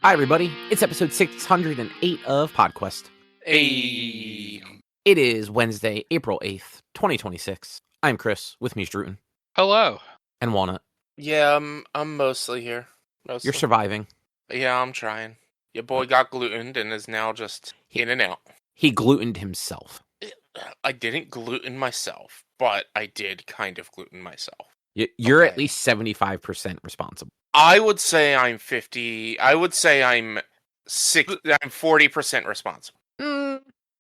Hi, everybody. It's episode 608 of PodQuest. Hey. It is Wednesday, April 8th, 2026. I'm Chris, with me is Druten. Hello. And Walnut. Yeah, I'm mostly here. Mostly. You're surviving. Yeah, I'm trying. Your boy got glutened and is now just in and out. He glutened himself. I didn't gluten myself, but I did kind of gluten myself. You're at least 75% responsible. I would say I'm 50. I would say I'm 40% responsible.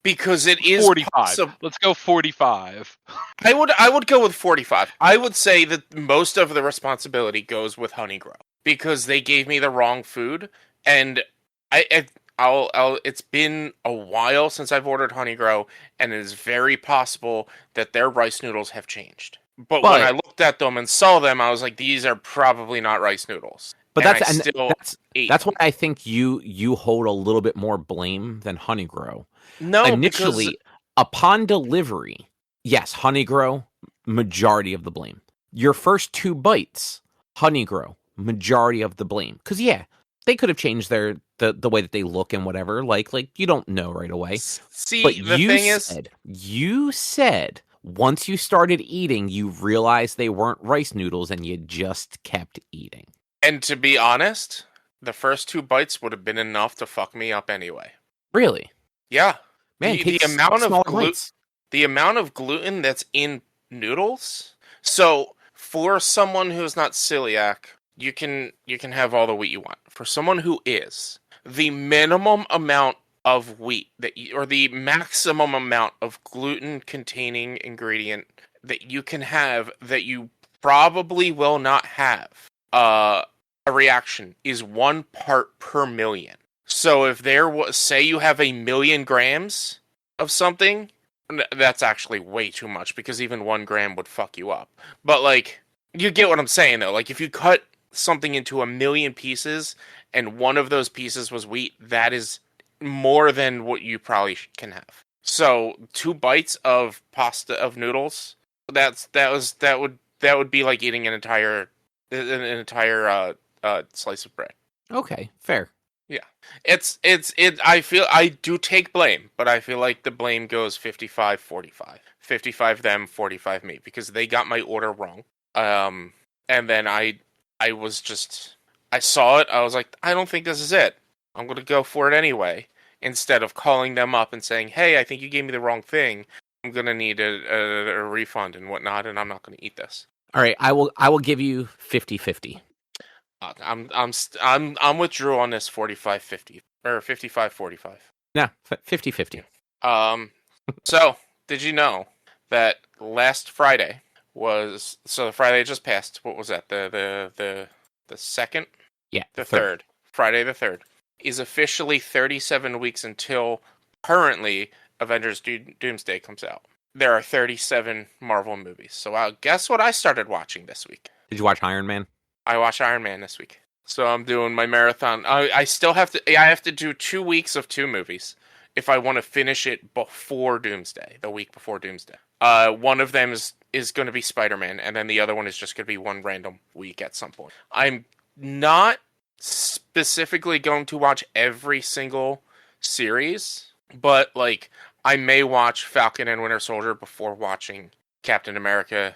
Because it is 45. Let's go 45. I would go with 45. I would say that most of the responsibility goes with Honeygrow because they gave me the wrong food, and it's been a while since I've ordered Honeygrow, and it is very possible that their rice noodles have changed. But when I looked at them and saw them, I was like, these are probably not rice noodles. But that's why I think you hold a little bit more blame than Honeygrow. No, initially, upon delivery, yes, Honeygrow, majority of the blame. Your first two bites, Honeygrow, majority of the blame. Because, yeah, they could have changed the way that they look and whatever. Like you don't know right away. See, but you said once you started eating, you realized they weren't rice noodles and you just kept eating. And to be honest, the first two bites would have been enough to fuck me up anyway. Really? Yeah. Man, the amount of gluten that's in noodles. So for someone who's not celiac, you can have all the wheat you want. For someone who is, the minimum amount of wheat or the maximum amount of gluten containing ingredient that you can have that you probably will not have a reaction is 1 part per million. So if there was, say you have 1 million grams of something, that's actually way too much because even 1 gram would fuck you up. But like, you get what I'm saying though. Like if you cut something into 1 million pieces and one of those pieces was wheat, that is more than what you probably can have. So 2 bites of pasta of noodles, that would be like eating an entire slice of bread. Okay, fair. Yeah, I do take blame, but I feel like the blame goes 55-45. 55 them, 45 me, because they got my order wrong. And then I saw it, I was like, I don't think this is it. I'm going to go for it anyway. Instead of calling them up and saying, hey, I think you gave me the wrong thing. I'm going to need a refund and whatnot, and I'm not going to eat this. All right, I will give you 50-50. I'm with Drew on this 45-50 or 55-45. No, 50-50. So did you know that last Friday was the Friday just passed? What was that? The second? Yeah, the third. Friday the 3rd is officially 37 weeks until currently Avengers Doomsday comes out. There are 37 Marvel movies. So guess what I started watching this week? Did you watch Iron Man? I watched Iron Man this week. So I'm doing my marathon. I still have to. I have to do 2 weeks of 2 movies if I want to finish it before Doomsday, the week before Doomsday. One of them is going to be Spider-Man, and then the other one is just going to be one random week at some point. I'm not specifically going to watch every single series, but like I may watch Falcon and Winter Soldier before watching Captain America.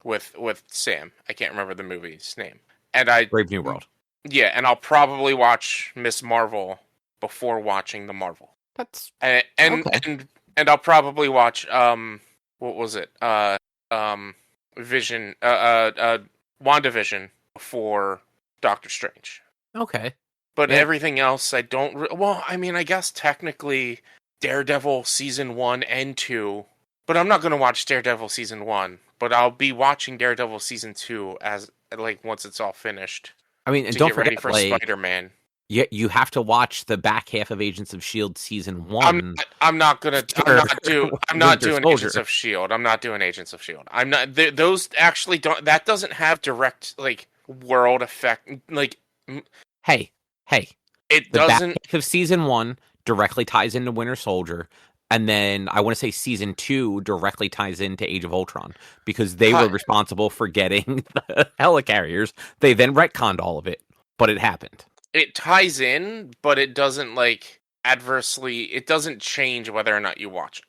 With Sam. I can't remember the movie's name. And Brave New World. Yeah, and I'll probably watch Miss Marvel before watching the Marvel. That's and okay. and I'll probably watch what was it? Vision WandaVision before Doctor Strange. Okay. But everything else I don't well, I mean, I guess technically Daredevil season 1 and 2, but I'm not going to watch Daredevil season 1. But I'll be watching Daredevil season 2 as once it's all finished. I mean, and to don't get forget ready for Spider-Man. You have to watch the back half of Agents of S.H.I.E.L.D. season 1. I'm not doing Agents of S.H.I.E.L.D. I'm not doing Agents of S.H.I.E.L.D. I'm not. Those actually don't. That doesn't have direct world effect. Hey, it the doesn't. Back half of season 1 directly ties into Winter Soldier. And then I want to say season 2 directly ties into Age of Ultron because they were responsible for getting the helicarriers. They then retconned all of it, but it happened. it ties in, but it doesn't like adversely. It doesn't change whether or not you watch.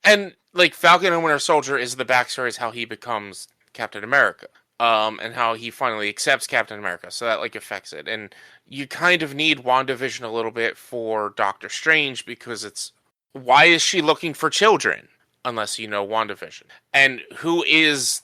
And Falcon and Winter Soldier is the backstory is how he becomes Captain America. And how he finally accepts Captain America, so that like affects it. And you kind of need WandaVision a little bit for Doctor Strange because it's why is she looking for children unless you know WandaVision, and who is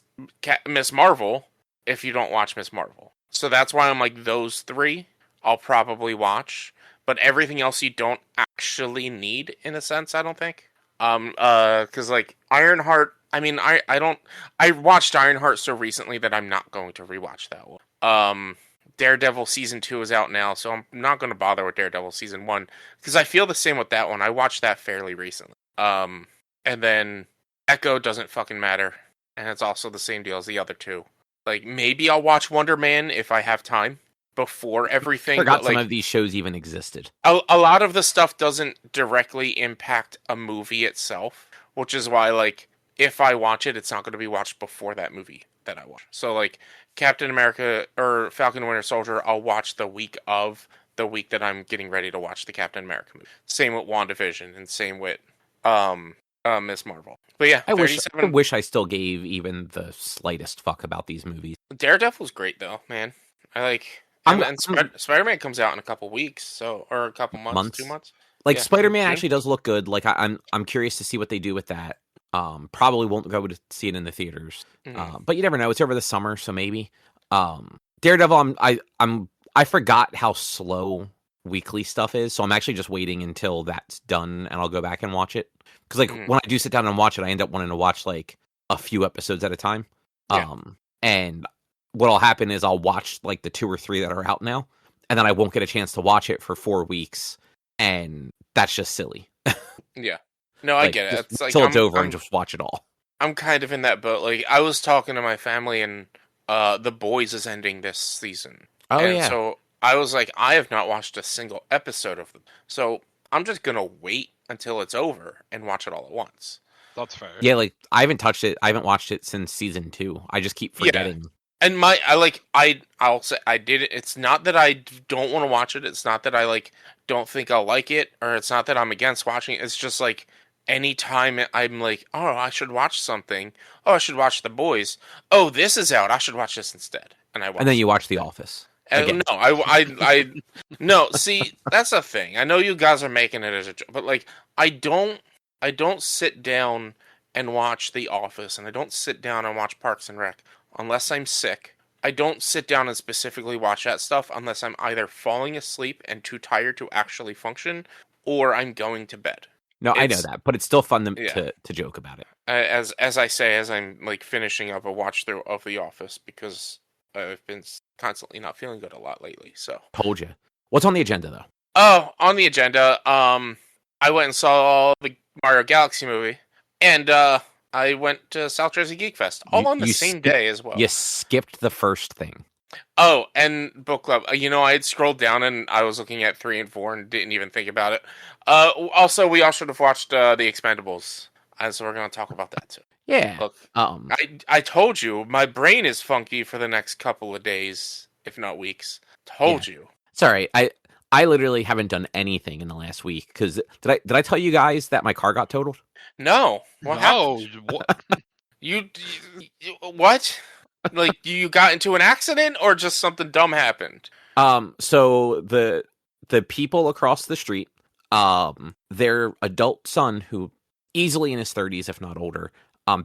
Miss Marvel if you don't watch Miss Marvel. So that's why I'm like those three I'll probably watch, but everything else you don't actually need in a sense. I don't think. Because like Ironheart. I mean, I don't. I watched Ironheart so recently that I'm not going to rewatch that one. Daredevil season 2 is out now, so I'm not going to bother with Daredevil season 1 because I feel the same with that one. I watched that fairly recently. And then Echo doesn't fucking matter, and it's also the same deal as the other two. Like maybe I'll watch Wonder Man if I have time before everything. I forgot but, like, some of these shows even existed. a lot of the stuff doesn't directly impact a movie itself, which is why like. If I watch it, it's not going to be watched before that movie that I watch. So, like, Captain America or Falcon and Winter Soldier, I'll watch the week that I'm getting ready to watch the Captain America movie. Same with WandaVision and same with Miss Marvel. But yeah, I wish I still gave even the slightest fuck about these movies. Daredevil's great, though, man. I like... And Spider-Man comes out in a couple weeks, or a couple months, 2 months. Like, yeah, Spider-Man actually does look good. Like, I'm curious to see what they do with that. Probably won't go to see it in the theaters, but you never know. It's over the summer, so maybe. Daredevil, I forgot how slow weekly stuff is, so I'm actually just waiting until that's done, and I'll go back and watch it. Because like when I do sit down and watch it, I end up wanting to watch like a few episodes at a time. Yeah. And what'll happen is I'll watch like the 2 or 3 that are out now, and then I won't get a chance to watch it for 4 weeks, and that's just silly. Yeah. No, I get it. It's like until it's over and just watch it all. I'm kind of in that boat. Like I was talking to my family, and The Boys is ending this season. Oh, and yeah. So I was like, I have not watched a single episode of them. So I'm just gonna wait until it's over and watch it all at once. That's fair. Yeah, like I haven't touched it. I haven't watched it since season 2. I just keep forgetting. Yeah. And I'll say I did it. It's not that I don't want to watch it. It's not that I like don't think I'll like it, or it's not that I'm against watching it. It's just like anytime I'm like, oh, I should watch something. Oh, I should watch The Boys. Oh, this is out. I should watch this instead. And then you watch The Office. No, I no. See, that's the thing. I know you guys are making it as a joke, but like, I don't sit down and watch The Office, and I don't sit down and watch Parks and Rec unless I'm sick. I don't sit down and specifically watch that stuff unless I'm either falling asleep and too tired to actually function, or I'm going to bed. No, I know that, but it's still fun to joke about it. As I say, as I'm like finishing up a watch through of The Office, because I've been constantly not feeling good a lot lately. So told you. What's on the agenda though? Oh, on the agenda, I went and saw the Mario Galaxy movie, and I went to South Jersey Geekfest all on the same day as well. You skipped the first thing. Oh, and book club. I had scrolled down and I was looking at 3 and 4 and didn't even think about it. Also, we all should have watched the Expendables, and so we're going to talk about that too. Yeah. Look, I told you my brain is funky for the next couple of days, if not weeks. Told you. Sorry, I literally haven't done anything in the last week because did I tell you guys that my car got totaled? No. What happened? What? You what? Like, you got into an accident or just something dumb happened? So the people across the street, their adult son, who easily in his 30s, if not older,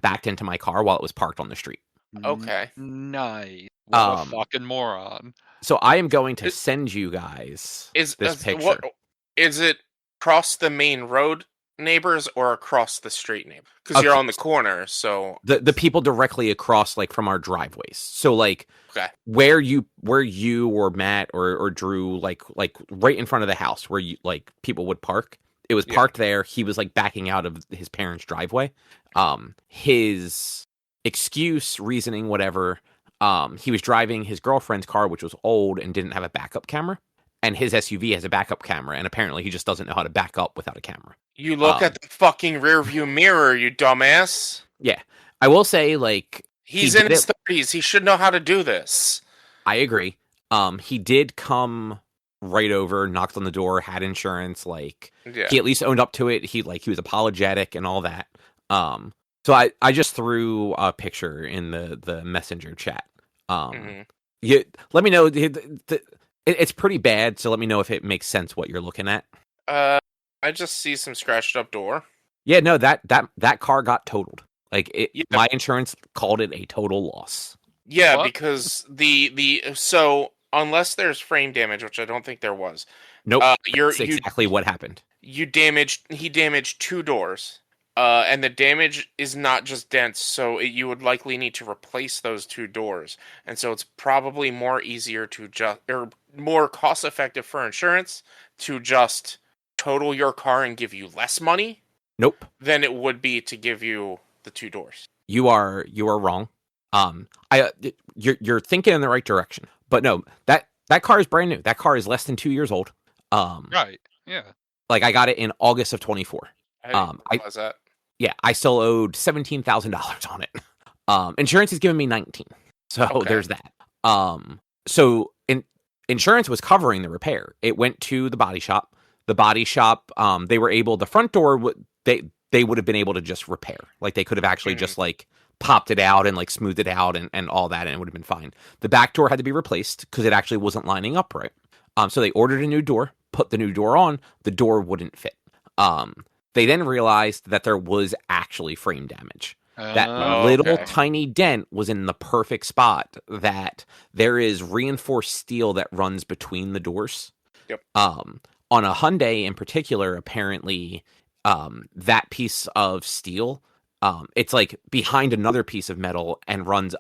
backed into my car while it was parked on the street. Okay. Nice. What a fucking moron. So I am going to send you guys this picture. Is it across the main road neighbors or across the street neighbors? Because you're on the corner, so the people directly across, like from our driveways. So like where you or Matt or Drew, like right in front of the house where you like people would park. It was parked there. He was like backing out of his parents' driveway. His excuse, reasoning, whatever. He was driving his girlfriend's car, which was old and didn't have a backup camera. And his SUV has a backup camera, and apparently he just doesn't know how to back up without a camera. You look at the fucking rearview mirror, you dumbass. Yeah. I will say, like... He's in his 30s. He should know how to do this. I agree. He did come right over, knocked on the door, had insurance. Like Yeah. he at least owned up to it. He was apologetic and all that. So I just threw a picture in the messenger chat. You let me know. It's pretty bad, so let me know if it makes sense what you're looking at. I just see some scratched up door. Yeah, no, that car got totaled. Like Yeah. my insurance called it a total loss. Yeah, What? because so unless there's frame damage, which I don't think there was. Nope, that's You exactly what happened. he damaged 2 doors. And the damage is not just dents, so you would likely need to replace those 2 doors. And so it's probably more more cost effective for insurance to just total your car and give you less money Nope, than it would be to give you the 2 doors. you are wrong. You're thinking in the right direction, but no, that car is brand new. That car is less than 2 years old. Right. Yeah. Like I got it in August of 24. I didn't realize that. Yeah, I still owed $17,000 on it. Insurance has given me 19, so Okay. there's that. So insurance was covering the repair. It went to the body shop. The body shop, they were able. The front door, they would have been able to just repair. Like they could have actually just like popped it out and like smoothed it out and all that, and it would have been fine. The back door had to be replaced because it actually wasn't lining up right. So they ordered a new door, put the new door on. The door wouldn't fit. They then realized that there was actually frame damage. That little tiny dent was in the perfect spot, that there is reinforced steel that runs between the doors. Yep. On a Hyundai in particular, apparently, that piece of steel, it's like behind another piece of metal and runs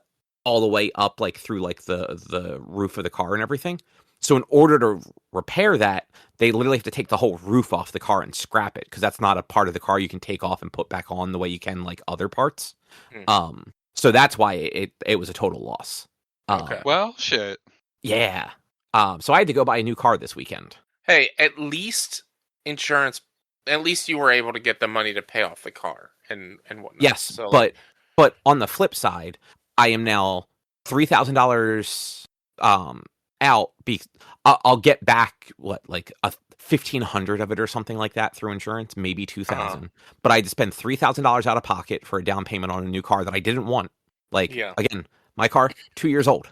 all the way up like through like the roof of the car and everything. So in order to repair that, they literally have to take the whole roof off the car and scrap it, because that's not a part of the car you can take off and put back on the way you can like other parts. So that's why it was a total loss. Okay. Well, shit. Yeah. So I had to go buy a new car this weekend. Hey, at least insurance. At least you were able to get the money to pay off the car and whatnot. Yes, So, but on the flip side, I am now $3,000 out. I'll get back like a 1,500 of it or something like that through insurance, maybe 2,000. But I had to spend $3,000 out of pocket for a down payment on a new car that I didn't want. Like again, my car 2 years old.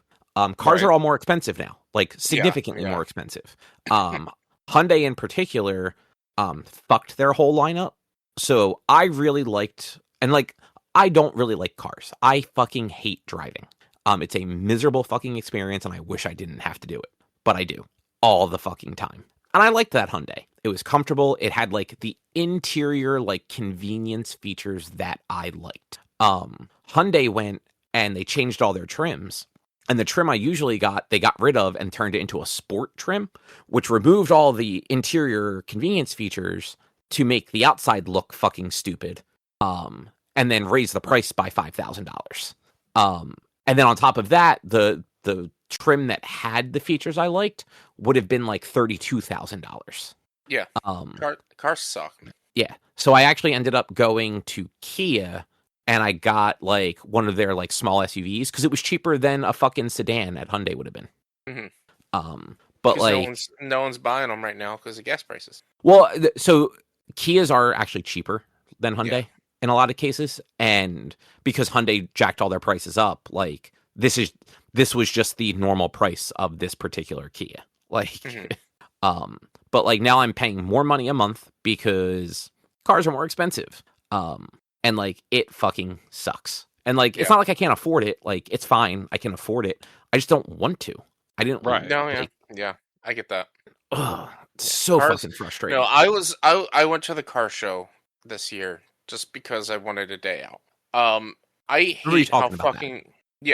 Cars are all more expensive now, like significantly more expensive. Hyundai in particular fucked their whole lineup. So I really liked, and like I don't really like cars. I fucking hate driving. It's a miserable fucking experience, and I wish I didn't have to do it, but I do all the fucking time. And I liked that Hyundai. It was comfortable. It had like the interior like convenience features that I liked. Hyundai went and they changed all their trims. And the trim I usually got, they got rid of and turned it into a sport trim, which removed all the interior convenience features to make the outside look fucking stupid. And then raise the price by $5,000. And then on top of that, the trim that had the features I liked would have been like $32,000. Yeah. Cars suck, man. Yeah. So I actually ended up going to Kia, and I got like one of their like small SUVs because it was cheaper than a fucking sedan at Hyundai would have been. But like no one's buying them right now because of gas prices. Well, so Kias are actually cheaper than Hyundai in a lot of cases, and because Hyundai jacked all their prices up, like this was just the normal price of this particular Kia. Like, but like now I'm paying more money a month because cars are more expensive. And like it fucking sucks. And like it's not like I can't afford it. Like it's fine, I can afford it. I just don't want to. I didn't. Right. No, like, I get that. It's so Cars, fucking frustrating. No, I went to the car show this year just because I wanted a day out. I hate how fucking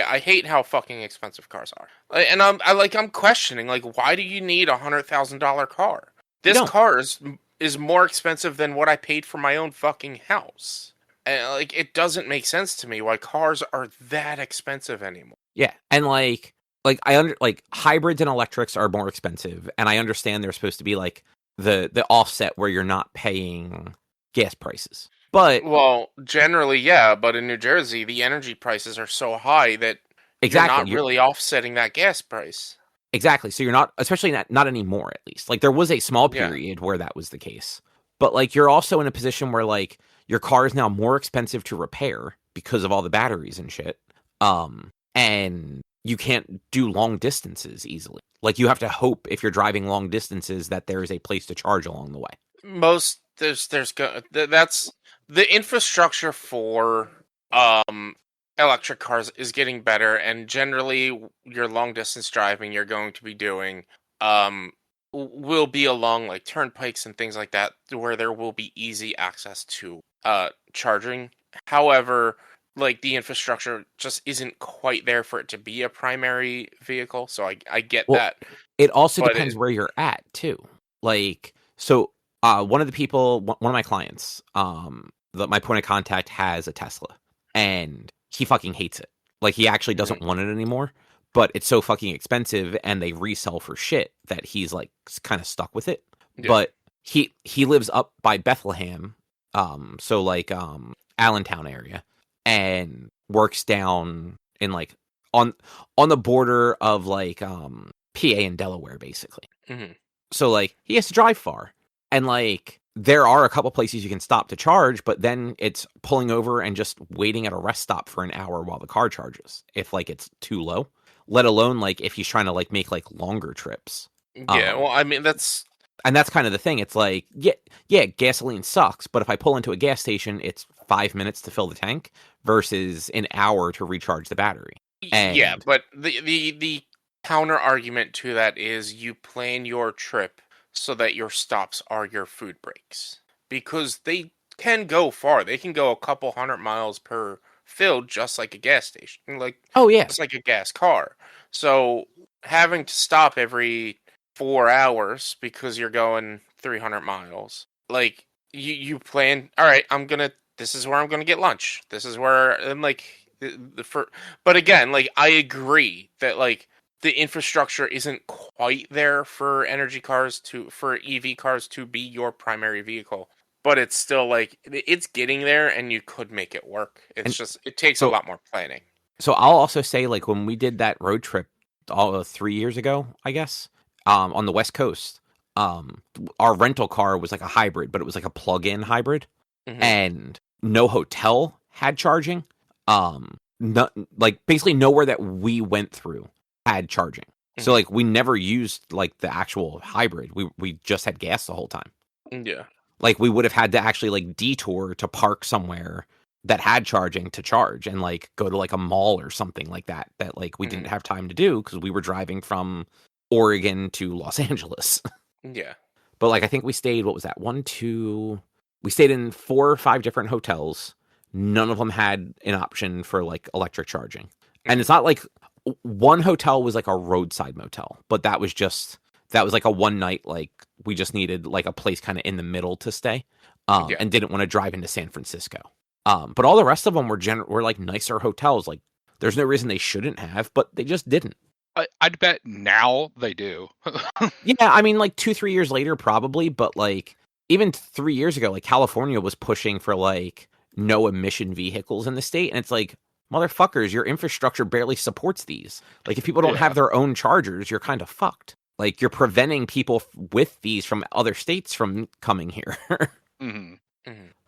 I hate how fucking expensive cars are. And I'm questioning, like, why do you need $100,000 car? This car is more expensive than what I paid for my own fucking house. And like, it doesn't make sense to me why cars are that expensive anymore. Yeah, and like hybrids and electrics are more expensive, and I understand they're supposed to be like the offset where you're not paying gas prices. But well, generally, yeah, but in New Jersey, the energy prices are so high that you're not really offsetting that gas price. Exactly. So you're not, especially not anymore, at least. Like there was a small Yeah. period where that was the case. But like you're also in a position where like your car is now more expensive to repair because of all the batteries and shit. And you can't do long distances easily. Like you have to hope if you're driving long distances that there is a place to charge along the way. That's the infrastructure for electric cars is getting better, and generally your long distance driving you're going to be doing will be along like turnpikes and things like that where there will be easy access to charging. However, like the infrastructure just isn't quite there for it to be a primary vehicle, so I get Well, that. it also But depends where you're at too. Like so one of the people, one of my clients, my point of contact has a Tesla and he fucking hates it. Like he actually doesn't want it anymore, but it's so fucking expensive and they resell for shit that he's like kind of stuck with it. Yeah. But he lives up by Bethlehem, so like Allentown area, and works down in like on the border of like PA and Delaware basically. Mhm. So like he has to drive far. And like there are a couple places you can stop to charge, but then it's pulling over and just waiting at a rest stop for an hour while the car charges if like it's too low. Let alone like if he's trying to like make like longer trips. Yeah, well, I mean that's kind of the thing. It's like yeah, gasoline sucks, but if I pull into a gas station, it's 5 minutes to fill the tank versus an hour to recharge the battery. yeah, And but the counter argument to that is you plan your trip so that your stops are your food breaks because they can go far. They can go a couple 100 miles per fill, just like a gas station, like oh yeah, just like a gas car. So having to stop every 4 hours because you're going 300 miles, like you plan. All right, This is where I'm gonna get lunch. This is where and like but again, like I agree that like the infrastructure isn't quite there for EV cars to be your primary vehicle, but it's still like it's getting there and you could make it work. and It takes a so lot more planning. so I'll also say like when we did that road trip all 3 years ago, I guess, on the West Coast, our rental car was like a hybrid, but it was like a plug-in hybrid, and no hotel had charging. No, like basically nowhere that we went through had charging. So like we never used like the actual hybrid. We just had gas the whole time. Yeah. Like we would have had to actually like detour to park somewhere that had charging to charge and like go to like a mall or something like that like we didn't have time to do because we were driving from Oregon to Los Angeles. Yeah. But like I think we stayed, what was that? We stayed in 4 or 5 different hotels. None of them had an option for like electric charging. And it's not like one hotel was like a roadside motel, but that was like a one night, like we just needed like a place kind of in the middle to stay, and didn't want to drive into San Francisco. But all the rest of them were like nicer hotels. Like there's no reason they shouldn't have, but they just didn't. I'd bet now they do. Yeah, I mean like 2-3 years later probably, but like even 3 years ago, like California was pushing for like no emission vehicles in the state, and it's like, motherfuckers, your infrastructure barely supports these. Like if people don't have their own chargers, you're kind of fucked. Like you're preventing people with these from other states from coming here.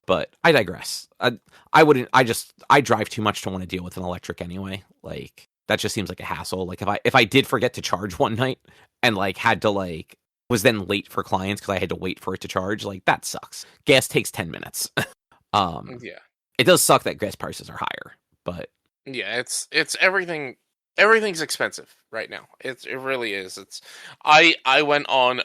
But I digress. I drive too much to want to deal with an electric anyway. Like that just seems like a hassle. Like if I did forget to charge one night and like had to like was then late for clients because I had to wait for it to charge, like that sucks. Gas takes 10 minutes. Yeah. It does suck that gas prices are higher, but yeah, it's everything's expensive right now. It really is. I went on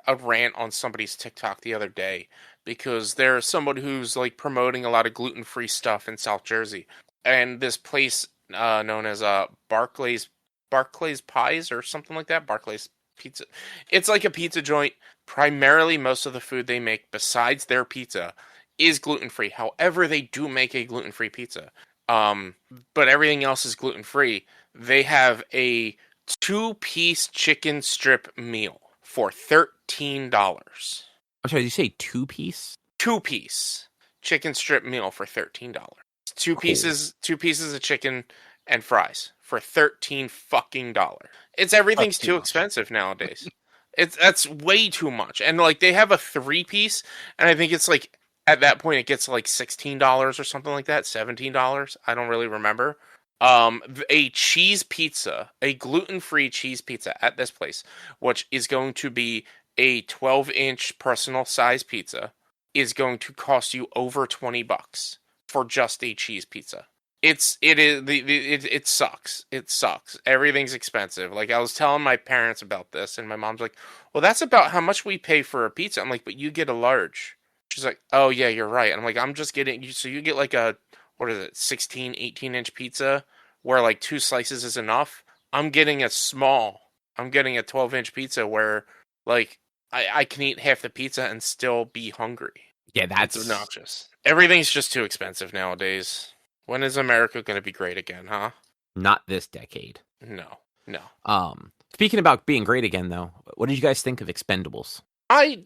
a rant on somebody's TikTok the other day because there's someone who's like promoting a lot of gluten-free stuff in South Jersey, and this place known as Barclay's Pies or something like that. Barclay's Pizza. It's like a pizza joint. Primarily, most of the food they make, besides their pizza, is gluten-free. However, they do make a gluten-free pizza. But everything else is gluten-free. They have a 2-piece chicken strip meal for $13. I'm sorry, did you say 2-piece? 2-piece chicken strip meal for $13. Two pieces of chicken and fries for $13 fucking dollars. Everything's too too much. expensive nowadays. That's way too much. And like they have a 3-piece, and I think it's like at that point it gets like $16 or something like that, $17. I don't really remember. A cheese pizza, a gluten-free cheese pizza at this place, which is going to be a 12-inch personal size pizza, is going to cost you over $20 for just a cheese pizza. It sucks. It sucks. Everything's expensive. Like I was telling my parents about this, and my mom's like, "Well, that's about how much we pay for a pizza." I'm like, "But you get a large." She's like, "Oh yeah, you're right." I'm like, "I'm just getting you. So you get like a what is it, 16, 18-inch pizza where like 2 slices is enough. I'm getting a small. I'm getting a 12-inch pizza where like I can eat half the pizza and still be hungry." Yeah, It's that's obnoxious. Everything's just too expensive nowadays. When is America going to be great again, huh? not this decade. No, no. Speaking about being great again, though, what did you guys think of Expendables? I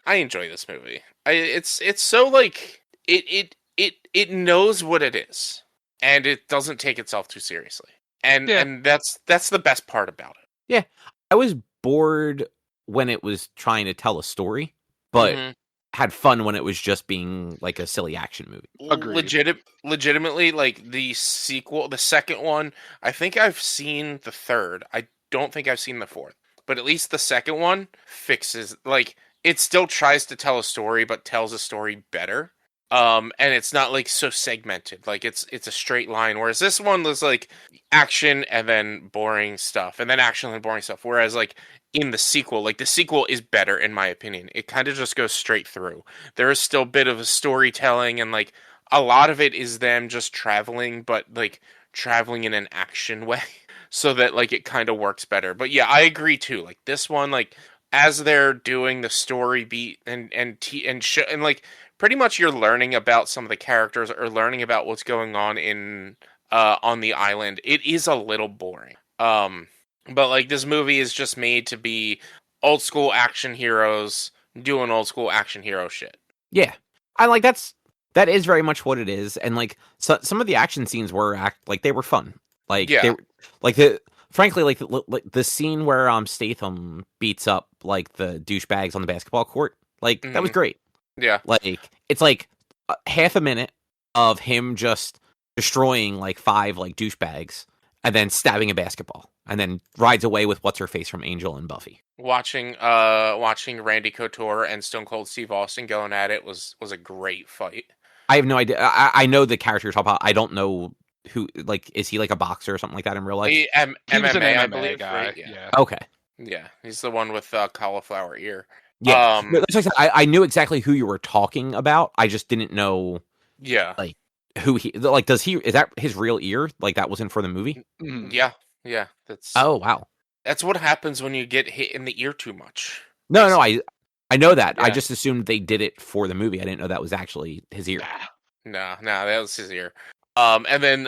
enjoy this movie. It's so like it knows what it is, and it doesn't take itself too seriously, and that's the best part about it. Yeah, I was bored when it was trying to tell a story, but Mhm. had fun when it was just being like a silly action movie. Agreed. Legitimately, like the sequel, the second one. I think I've seen the third. I don't think I've seen the fourth, but at least the second one fixes like it still tries to tell a story, but tells a story better. And it's not like so segmented. Like it's a straight line. Whereas this one was like action and then boring stuff, and then action and boring stuff. Whereas like in the sequel, like the sequel is better in my opinion. It kind of just goes straight through. There is still a bit of a storytelling, and like a lot of it is them just traveling, but like traveling in an action way, so that like it kind of works better. But yeah, I agree too. Like this one, like as they're doing the story beat and like pretty much you're learning about some of the characters or learning about what's going on the island. It is a little boring. But like this movie is just made to be old school action heroes doing old school action hero shit. Yeah, I like that is very much what it is, and like some of the action scenes were they were fun. Like Yeah. they were- like the frankly like the scene where Statham beats up like the douchebags on the basketball court, like that was great. Yeah. Like it's like half a minute of him just destroying like 5 like douchebags and then stabbing a basketball and then rides away with what's her face from Angel and Buffy. Watching Randy Couture and Stone Cold Steve Austin going at it was a great fight. I have no idea. I know the character you're talking about. I don't know who, like, is he like a boxer or something like that in real life? He was MMA, an MMA I believe, guy. right? Yeah. Okay. Yeah, he's the one with cauliflower ear. Yeah. No, that's like I knew exactly who you were talking about. I just didn't know Yeah. like who he like. Is that his real ear? Like that wasn't for the movie? Mhm. Yeah. That's Oh wow. that's what happens when you get hit in the ear too much. No, I know that. I Yeah. just assumed they did it for the movie. I didn't know that was actually his ear. No, that was his ear. And then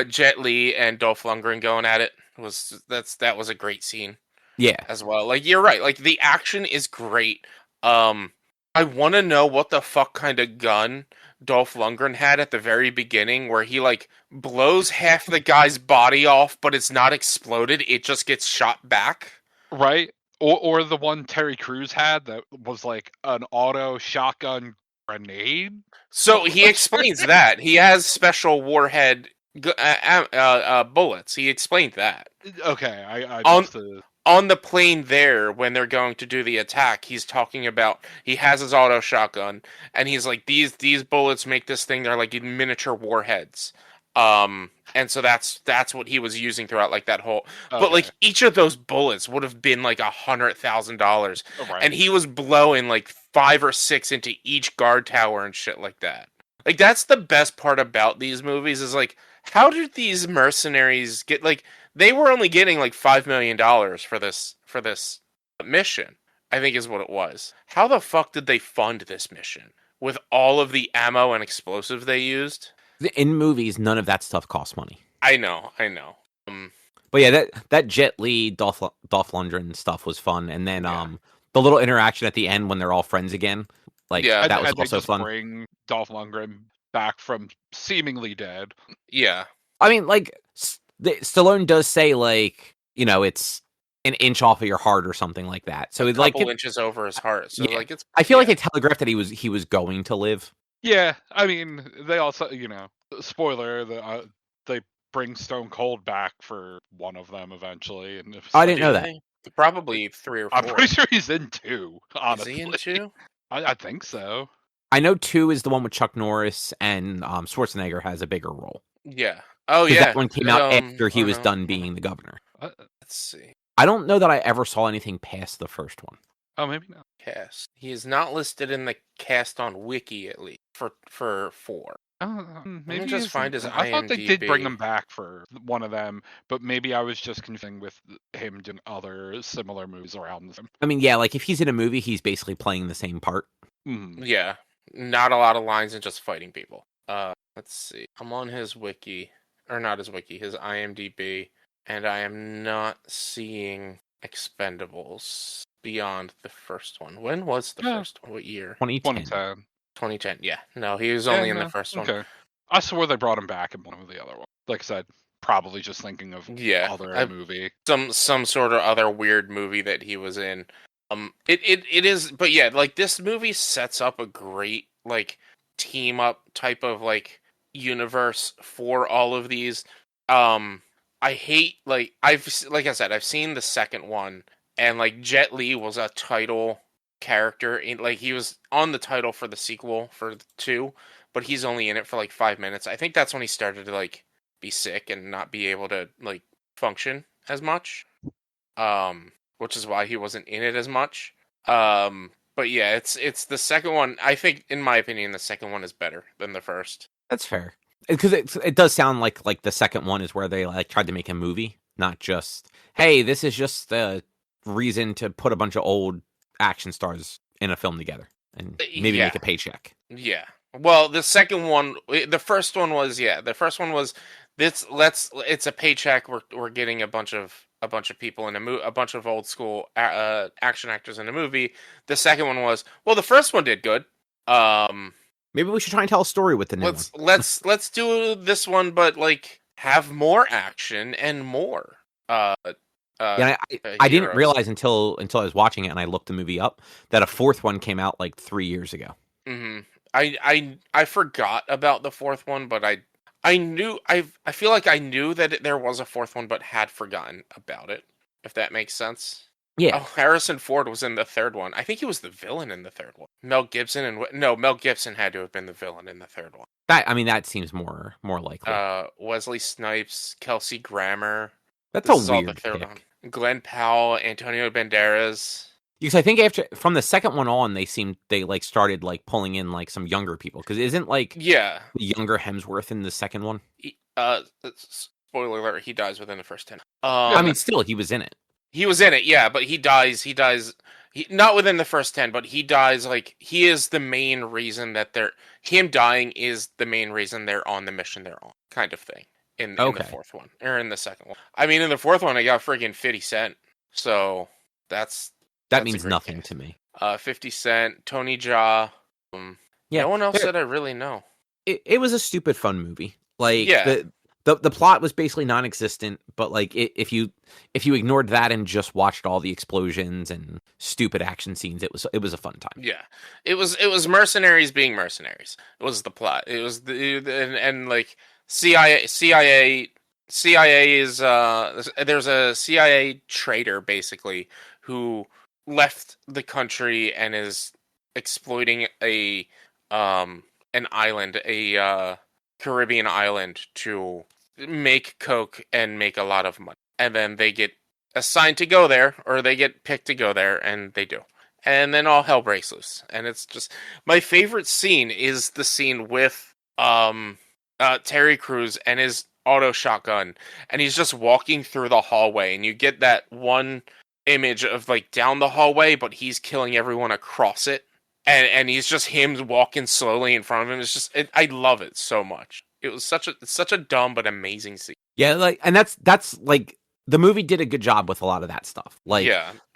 Jet Li and Dolph Lundgren going at it that was a great scene. Yeah. As well. Like you're right. Like the action is great. I want to know what the fuck kind of gun Dolph Lundgren had at the very beginning, where he like blows half the guy's body off, but it's not exploded. It just gets shot back. Right? Or the one Terry Crews had that was like an auto shotgun grenade. So he explains that he has special warhead bullets. He explained that. Okay, I On- missed the... On the plane there, when they're going to do the attack, he's talking about he has his auto shotgun, and he's like, these bullets make this thing. They're like miniature warheads. And so that's what he was using throughout like that whole. Okay. But like each of those bullets would have been like $100,000, Right. and he was blowing like 5 or 6 into each guard tower and shit like that. Like that's the best part about these movies is like, how did these mercenaries get like? They were only getting like $5 million for this mission, I think is what it was. How the fuck did they fund this mission with all of the ammo and explosives they used? In movies, none of that stuff costs money. I know. But yeah, that Jet Li Dolph Lundgren stuff was fun, and then the little interaction at the end when they're all friends again, like Yeah. that was and they also just fun. bring Dolph Lundgren back from seemingly dead. Yeah. I mean, like, Stallone does say, like, it's an inch off of your heart or something like that. So a it's like, couple inches over his heart. So yeah. like it's. I feel like yeah. it telegraphed that he was going to live. Yeah, I mean, they also, spoiler, they bring Stone Cold back for one of them eventually, and if I didn't know that. Probably 3 or 4. I'm pretty sure he's in 2. Honestly, Is he in 2? I think so. I know 2 is the one with Chuck Norris, and Schwarzenegger has a bigger role. Yeah. Oh Because yeah. that one came out after he was done being the governor. Uh, Let's see. I don't know that I ever saw anything past the first one. Oh, maybe not. Cast. He is not listed in the cast on Wiki at least for 4. Maybe just find his I thought they did bring IMDb. him back for one of them, but maybe I was just confusing with him doing other similar movies around the same. I mean, yeah, like if he's in a movie, he's basically playing the same part. Yeah. Not a lot of lines and just fighting people. Let's see. I'm on his wiki. Or not his wiki, his IMDb. And I am not seeing Expendables beyond the first one. When was the first one? What year? 2010. 2010. Yeah. No, he was only in the first one. Okay. I swore they brought him back in one of the other ones. Like I said, probably just thinking of other movie. Some sort of other weird movie that he was in. It is, but yeah, like this movie sets up a great like team up type of like universe for all of these. I hate like I said, I've seen the second one, and like Jet Li was a title character in, like he was on the title for the sequel for 2, but he's only in it for like 5 minutes. I think that's when he started to like be sick and not be able to like function as much. Which is why he wasn't in it as much. But yeah, it's the second one. I think, in my opinion, the second one is better than the first. That's fair. Because it does sound like the second one is where they like tried to make a movie, not just, hey, this is just a reason to put a bunch of old action stars in a film together and maybe make a paycheck. Yeah. Well, the second one, the first one was it's a paycheck. We're getting a bunch of people in a bunch of old school action actors in a movie. The second one was, well, the first one did good. Maybe we should try and tell a story with the new one. Let's do this one, but like have more action and more. I didn't realize until I was watching it and I looked the movie up that a fourth one came out like 3 years ago. Mm-hmm. I forgot about the fourth one, but I knew I feel like I knew that there was a fourth one, but had forgotten about it. If that makes sense. Yeah. Oh, Harrison Ford was in the third one. I think he was the villain in the third one. Mel Gibson had to have been the villain in the third one. That seems more likely. Wesley Snipes, Kelsey Grammer. That's a weird pick. Glenn Powell, Antonio Banderas. Because I think from the second one on, they started like pulling in like some younger people. Because isn't like the younger Hemsworth in the second one? Spoiler alert: he dies within the first 10. I mean, still he was in it. He was in it, yeah, but he dies. Not within the first 10, but he dies. Like he is the main reason that him dying is the main reason they're on the mission they're on, kind of thing. In the fourth one or in the second one. I mean, in the fourth one, I got friggin' 50 Cent. So that means nothing to me. 50 Cent, Tony Jaa. No one else that I really know. It was a stupid fun movie. Like the plot was basically non-existent, but like if you ignored that and just watched all the explosions and stupid action scenes, it was a fun time. Yeah, it was mercenaries being mercenaries. It was the plot. It was and like CIA is there's a CIA traitor basically who left the country and is exploiting an island, a Caribbean island, to make coke and make a lot of money. And then they get assigned to go there, or they get picked to go there, and they do. And then all hell breaks loose. And it's just, my favorite scene is the scene with Terry Crews and his auto shotgun, and he's just walking through the hallway, and you get that one image of like down the hallway, but he's killing everyone across it. And he's just him walking slowly in front of him. It's just, I love it so much. It was such a dumb but amazing scene. Yeah, like, and that's like the movie did a good job with a lot of that stuff. Like,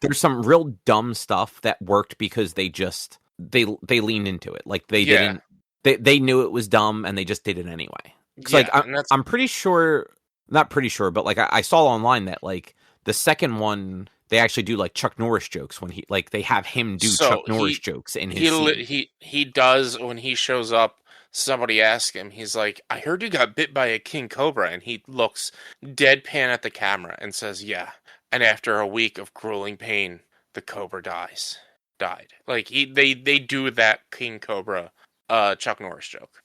there's some real dumb stuff that worked because they leaned into it. Like they didn't, they knew it was dumb and they just did it anyway. 'Cause, Yeah, like, and that's I'm pretty sure, not pretty sure, but like I saw online that like the second one they actually do like Chuck Norris jokes when they have him do Chuck so Norris jokes in his he scene. he does when he shows up. Somebody asks him, he's like, "I heard you got bit by a king cobra," and he looks deadpan at the camera and says, "Yeah." And after a week of grueling pain, the cobra died. Like they do that king cobra, Chuck Norris joke.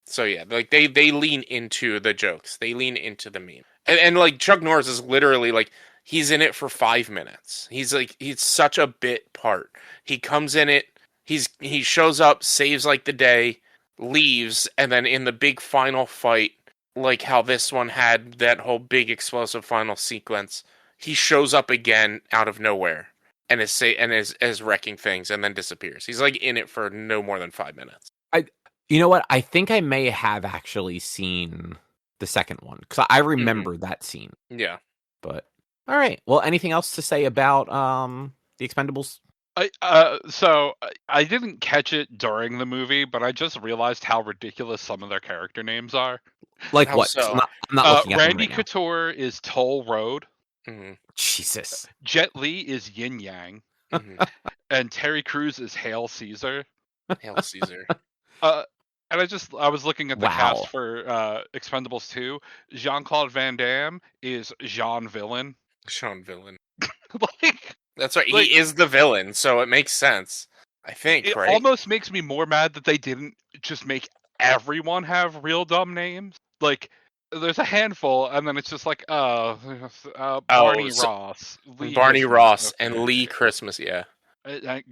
So yeah, like they lean into the jokes, they lean into the meme, and like Chuck Norris is literally like he's in it for 5 minutes. He's such a bit part. He comes in it. He shows up, saves like the day, leaves, and then in the big final fight, like how this one had that whole big explosive final sequence, he shows up again out of nowhere and is wrecking things and then disappears. He's like in it for no more than 5 minutes. You know what? I think I may have actually seen the second one because I remember that scene. Yeah. But all right. Well, anything else to say about the Expendables? I didn't catch it during the movie, but I just realized how ridiculous some of their character names are. Like How what? 'Cause so? I'm not looking at them Randy right now. Couture is Toll Road. Mhm. Jesus. Jet Li is Yin Yang, Mhm. and Terry Crews is Hail Caesar. Hail Caesar. And I was looking at the Wow. cast for Expendables 2. Jean-Claude Van Damme is Jean Villain. Sean Villain. Like, That's right. like, He is the villain, so it makes sense. I think, it right? almost makes me more mad that they didn't just make everyone have real dumb names. Like, there's a handful, and then it's just like, Barney so Ross, Lee Barney this, Ross okay. and Lee Christmas, yeah.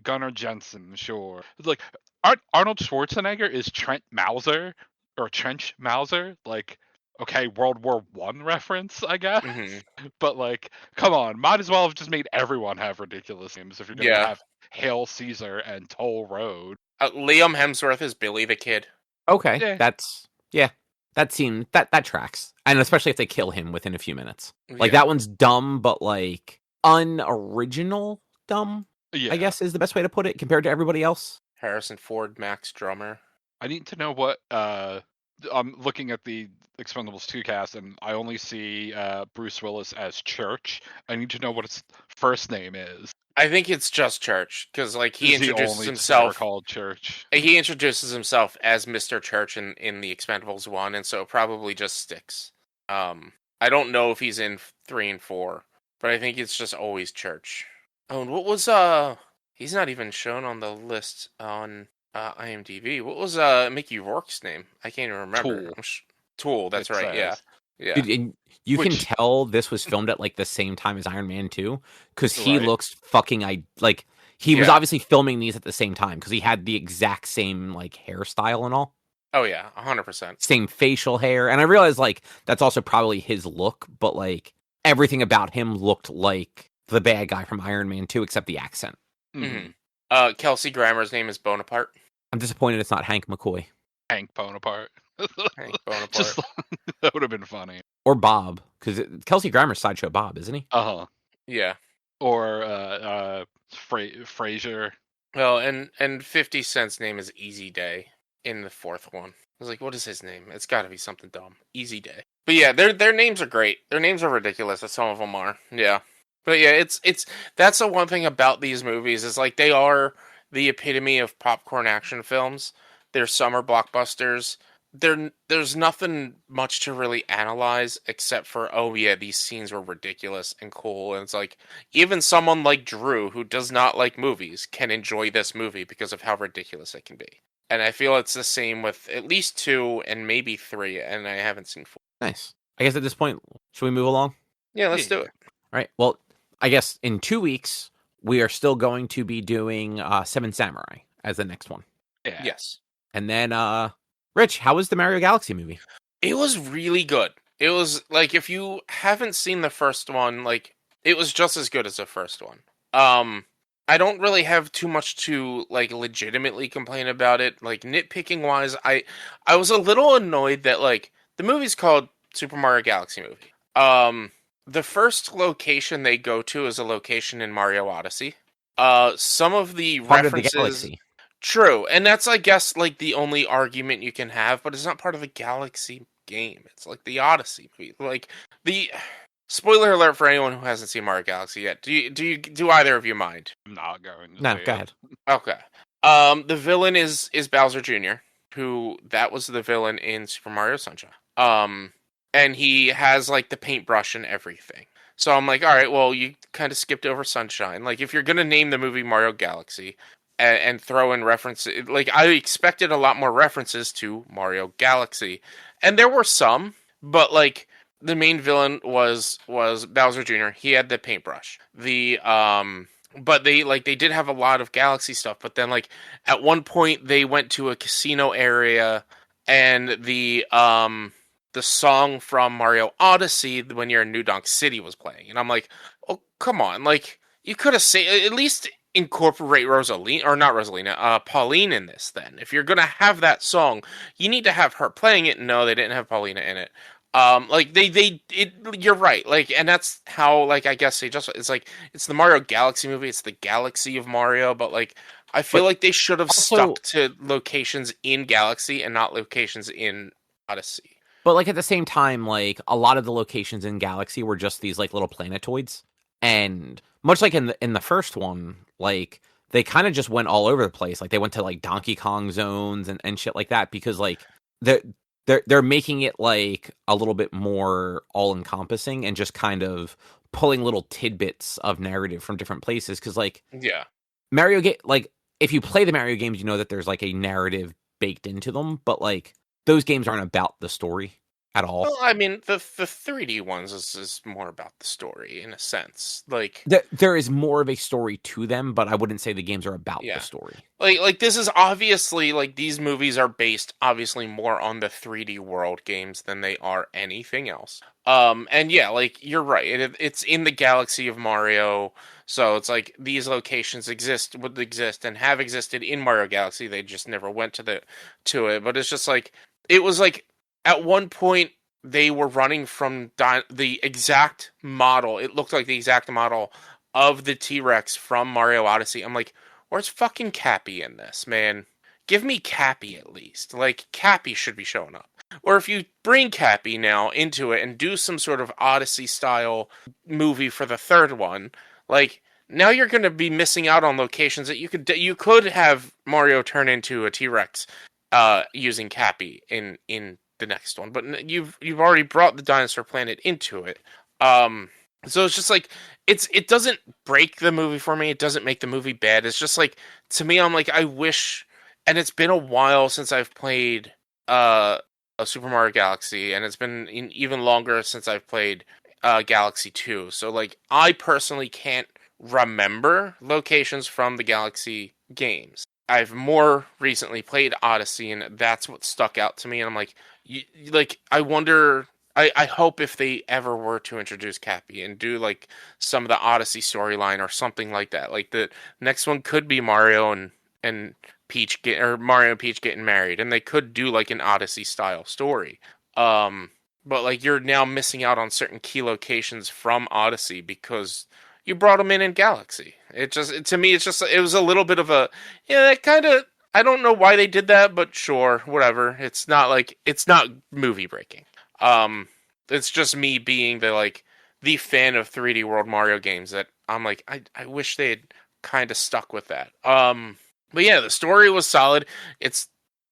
Gunnar Jensen, sure. Like, Arnold Schwarzenegger is Trent Mauser or Trench Mauser. Like, okay, World War One reference, I guess. Mhm. But like, come on, might as well have just made everyone have ridiculous names if you're gonna Yeah. have Hail Caesar and Toll Road. Liam Hemsworth is Billy the Kid. Okay. Yeah. That scene that tracks. And especially if they kill him within a few minutes. Like Yeah. that one's dumb, but like unoriginal dumb, Yeah, I guess is the best way to put it compared to everybody else. Harrison Ford, Max Drummer. I need to know what. I'm looking at the Expendables 2 cast, and I only see Bruce Willis as Church. I need to know what his first name is. I think it's just Church because like he Is the introduces only himself. called Church. He introduces himself as Mr. Church in the Expendables 1, and so it probably just sticks. I don't know if he's in 3 and 4, but I think it's just always Church. Oh, and what was he's not even shown on the list on IMDb. What was Mickey Rourke's name? I can't even remember. Tool. Tool, that's It right. says. Yeah. Dude, and you can Which- tell this was filmed at like the same time as Iron Man 2 because he Right. looks fucking like he was Yeah. obviously filming these at the same time because he had the exact same like hairstyle and all, Oh yeah, 100%. same facial hair, and I realized like that's also probably his look, but like everything about him looked like the bad guy from Iron Man 2 except the accent. Mhm. Kelsey Grammer's name is Bonaparte. I'm disappointed it's not Hank McCoy Hank Bonaparte. Hank Bonaparte. Just that would have been funny. or Bob because Kelsey Grammer's Sideshow Bob, isn't he? Yeah. Or Frasier. Well, and 50 Cent's name is Easy Day in the fourth one. I was like, what is his name? It's got to be something dumb. Easy Day. But yeah, their names are great. Their names are ridiculous, as some of them are. Yeah. But yeah, it's that's the one thing about these movies is like they are the epitome of popcorn action films. They're summer blockbusters. There's nothing much to really analyze except for, oh yeah, these scenes were ridiculous and cool. And it's like, even someone like Drew, who does not like movies, can enjoy this movie because of how ridiculous it can be. And I feel it's the same with at least 2 and maybe 3, and I haven't seen 4. Nice. I guess at this point, should we move along? Yeah, let's do it. All right. Well, I guess in 2 weeks, we are still going to be doing Seven Samurai as the next one. Yeah. Yes. And then, Rich, how was the Mario Galaxy movie? It was really good. It was, like, if you haven't seen the first one, like, it was just as good as the first one. I don't really have too much to, like, legitimately complain about it. Like, nitpicking-wise, I was a little annoyed that, like, the movie's called Super Mario Galaxy Movie. The first location they go to is a location in Mario Odyssey. Some of the Part of the references... galaxy. True, and that's, I guess, like, the only argument you can have, but it's not part of the Galaxy game. It's like the Odyssey. Like, the spoiler alert for anyone who hasn't seen Mario Galaxy yet. Do either of you mind? I'm not going to No, see go it. ahead. Okay. The villain is Bowser Jr., who that was the villain in Super Mario Sunshine. And he has like the paintbrush and everything. So I'm like, all right, well, you kind of skipped over Sunshine. Like, if you're gonna name the movie Mario Galaxy and throw in references, like I expected a lot more references to Mario Galaxy, and there were some, but like the main villain was Bowser Jr. He had the paintbrush. But they did have a lot of Galaxy stuff. But then like at one point they went to a casino area, and the song from Mario Odyssey when you're in New Donk City was playing, and I'm like, oh come on, like you could have say at least incorporate Rosalina or not Rosalina, Pauline in this. Then if you're gonna have that song, you need to have her playing it. No, they didn't have Paulina in it. Like you're right. Like, and that's how, like, I guess it's like, it's the Mario Galaxy movie. It's the Galaxy of Mario, but like, I feel But like they should have also- stuck to locations in Galaxy and not locations in Odyssey. But like at the same time, like a lot of the locations in Galaxy were just these like little planetoids, and much like in the first one, like they kind of just went all over the place. Like they went to like Donkey Kong zones and shit like that because like they're making it like a little bit more all encompassing and just kind of pulling little tidbits of narrative from different places. Because like Yeah. like if you play the Mario games, you know that there's like a narrative baked into them, but like those games aren't about the story at all. Well, I mean, the 3D ones is more about the story in a sense. Like, There is more of a story to them, but I wouldn't say the games are about Yeah. the story. like this is obviously, like, these movies are based obviously more on the 3D World games than they are anything else. And yeah, like you're right. It's in the Galaxy of Mario, so it's like these locations would exist and have existed in Mario Galaxy. They just never went to it. But it's just like it was like at one point they were running from the exact model. It looked like the exact model of the T-Rex from Mario Odyssey. I'm like, where's fucking Cappy in this, man? Give me Cappy at least. Like, Cappy should be showing up. Or if you bring Cappy now into it and do some sort of Odyssey-style movie for the third one, like, now you're going to be missing out on locations that you could have Mario turn into a T-Rex using Cappy in the next one. But you've already brought the dinosaur planet into it. So it's just like it doesn't break the movie for me. It doesn't make the movie bad. It's just like, to me, I'm like, I wish, and it's been a while since I've played a Super Mario Galaxy, and it's been even longer since I've played Galaxy 2. So like, I personally can't remember locations from the Galaxy games. I've more recently played Odyssey, and that's what stuck out to me. And I'm like, I wonder. I hope if they ever were to introduce Cappy and do like some of the Odyssey storyline or something like that, like the next one could be Mario and Peach Mario and Peach getting married, and they could do like an Odyssey style story. But like you're now missing out on certain key locations from Odyssey because you brought them in Galaxy. To me, it was a little bit of a, yeah, that kind of, I don't know why they did that, but sure, whatever. It's not movie breaking. It's just me being the fan of 3D World Mario games that I'm like, I wish they had kind of stuck with that. But yeah, the story was solid. It's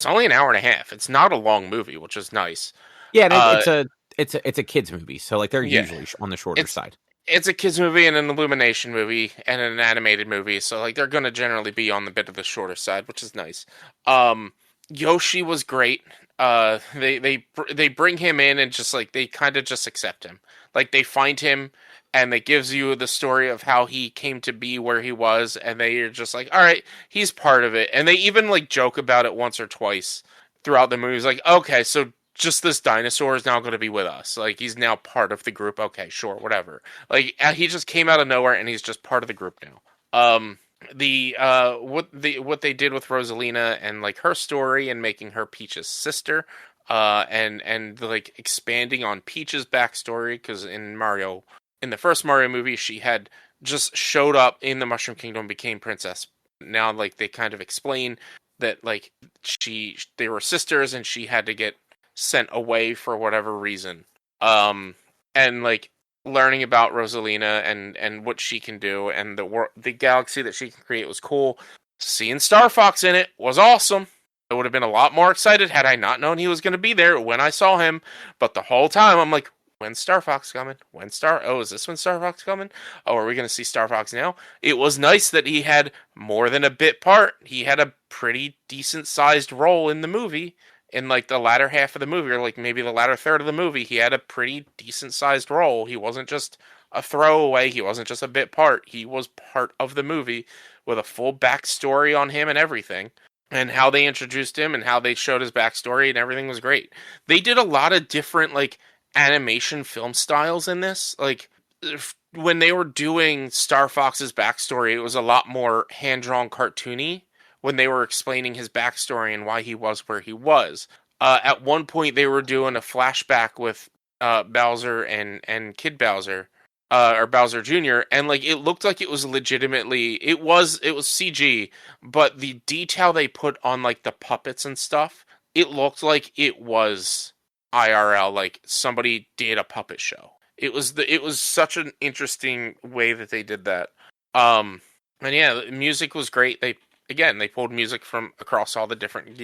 only an hour and a half. It's not a long movie, which is nice. Yeah, and it's a kids movie, so like they're Yeah. usually on the shorter side. It's a kids movie and an Illumination movie and an animated movie, so like they're gonna generally be on the bit of the shorter side, which is nice. Yoshi was great. They bring him in and just like they kind of just accept him. Like they find him and they gives you the story of how he came to be where he was, and they are just like, all right, he's part of it. And they even like joke about it once or twice throughout the movie. It's like, okay, so just this dinosaur is now going to be with us. Like he's now part of the group. Okay, sure, whatever. Like he just came out of nowhere and he's just part of the group now. What they did with Rosalina and like her story and making her Peach's sister, and like expanding on Peach's backstory, because in the first Mario movie she had just showed up in the Mushroom Kingdom, became princess. Now like they kind of explain that like they were sisters and she had to get sent away for whatever reason. And like learning about Rosalina and what she can do and the galaxy that she can create was cool. Seeing Star Fox in it was awesome. I would have been a lot more excited had I not known he was going to be there when I saw him. But the whole time I'm like, when's Star Fox coming? Oh, is this when Star Fox coming? Oh, are we going to see Star Fox now? It was nice that he had more than a bit part. He had a pretty decent sized role in the movie. In like the latter half of the movie, or like maybe the latter third of the movie, he had a pretty decent sized role. He wasn't just a throwaway. He wasn't just a bit part. He was part of the movie with a full backstory on him and everything. And how they introduced him and how they showed his backstory and everything was great. They did a lot of different like animation film styles in this. Like when they were doing Star Fox's backstory, it was a lot more hand-drawn cartoony when they were explaining his backstory and why he was where he was. At one point, they were doing a flashback with Bowser and Kid Bowser, or Bowser Jr., and like it looked like it was legitimately it was CG, but the detail they put on like the puppets and stuff, it looked like it was IRL, like somebody did a puppet show. It was such an interesting way that they did that. And yeah, the music was great. They pulled music from across all the different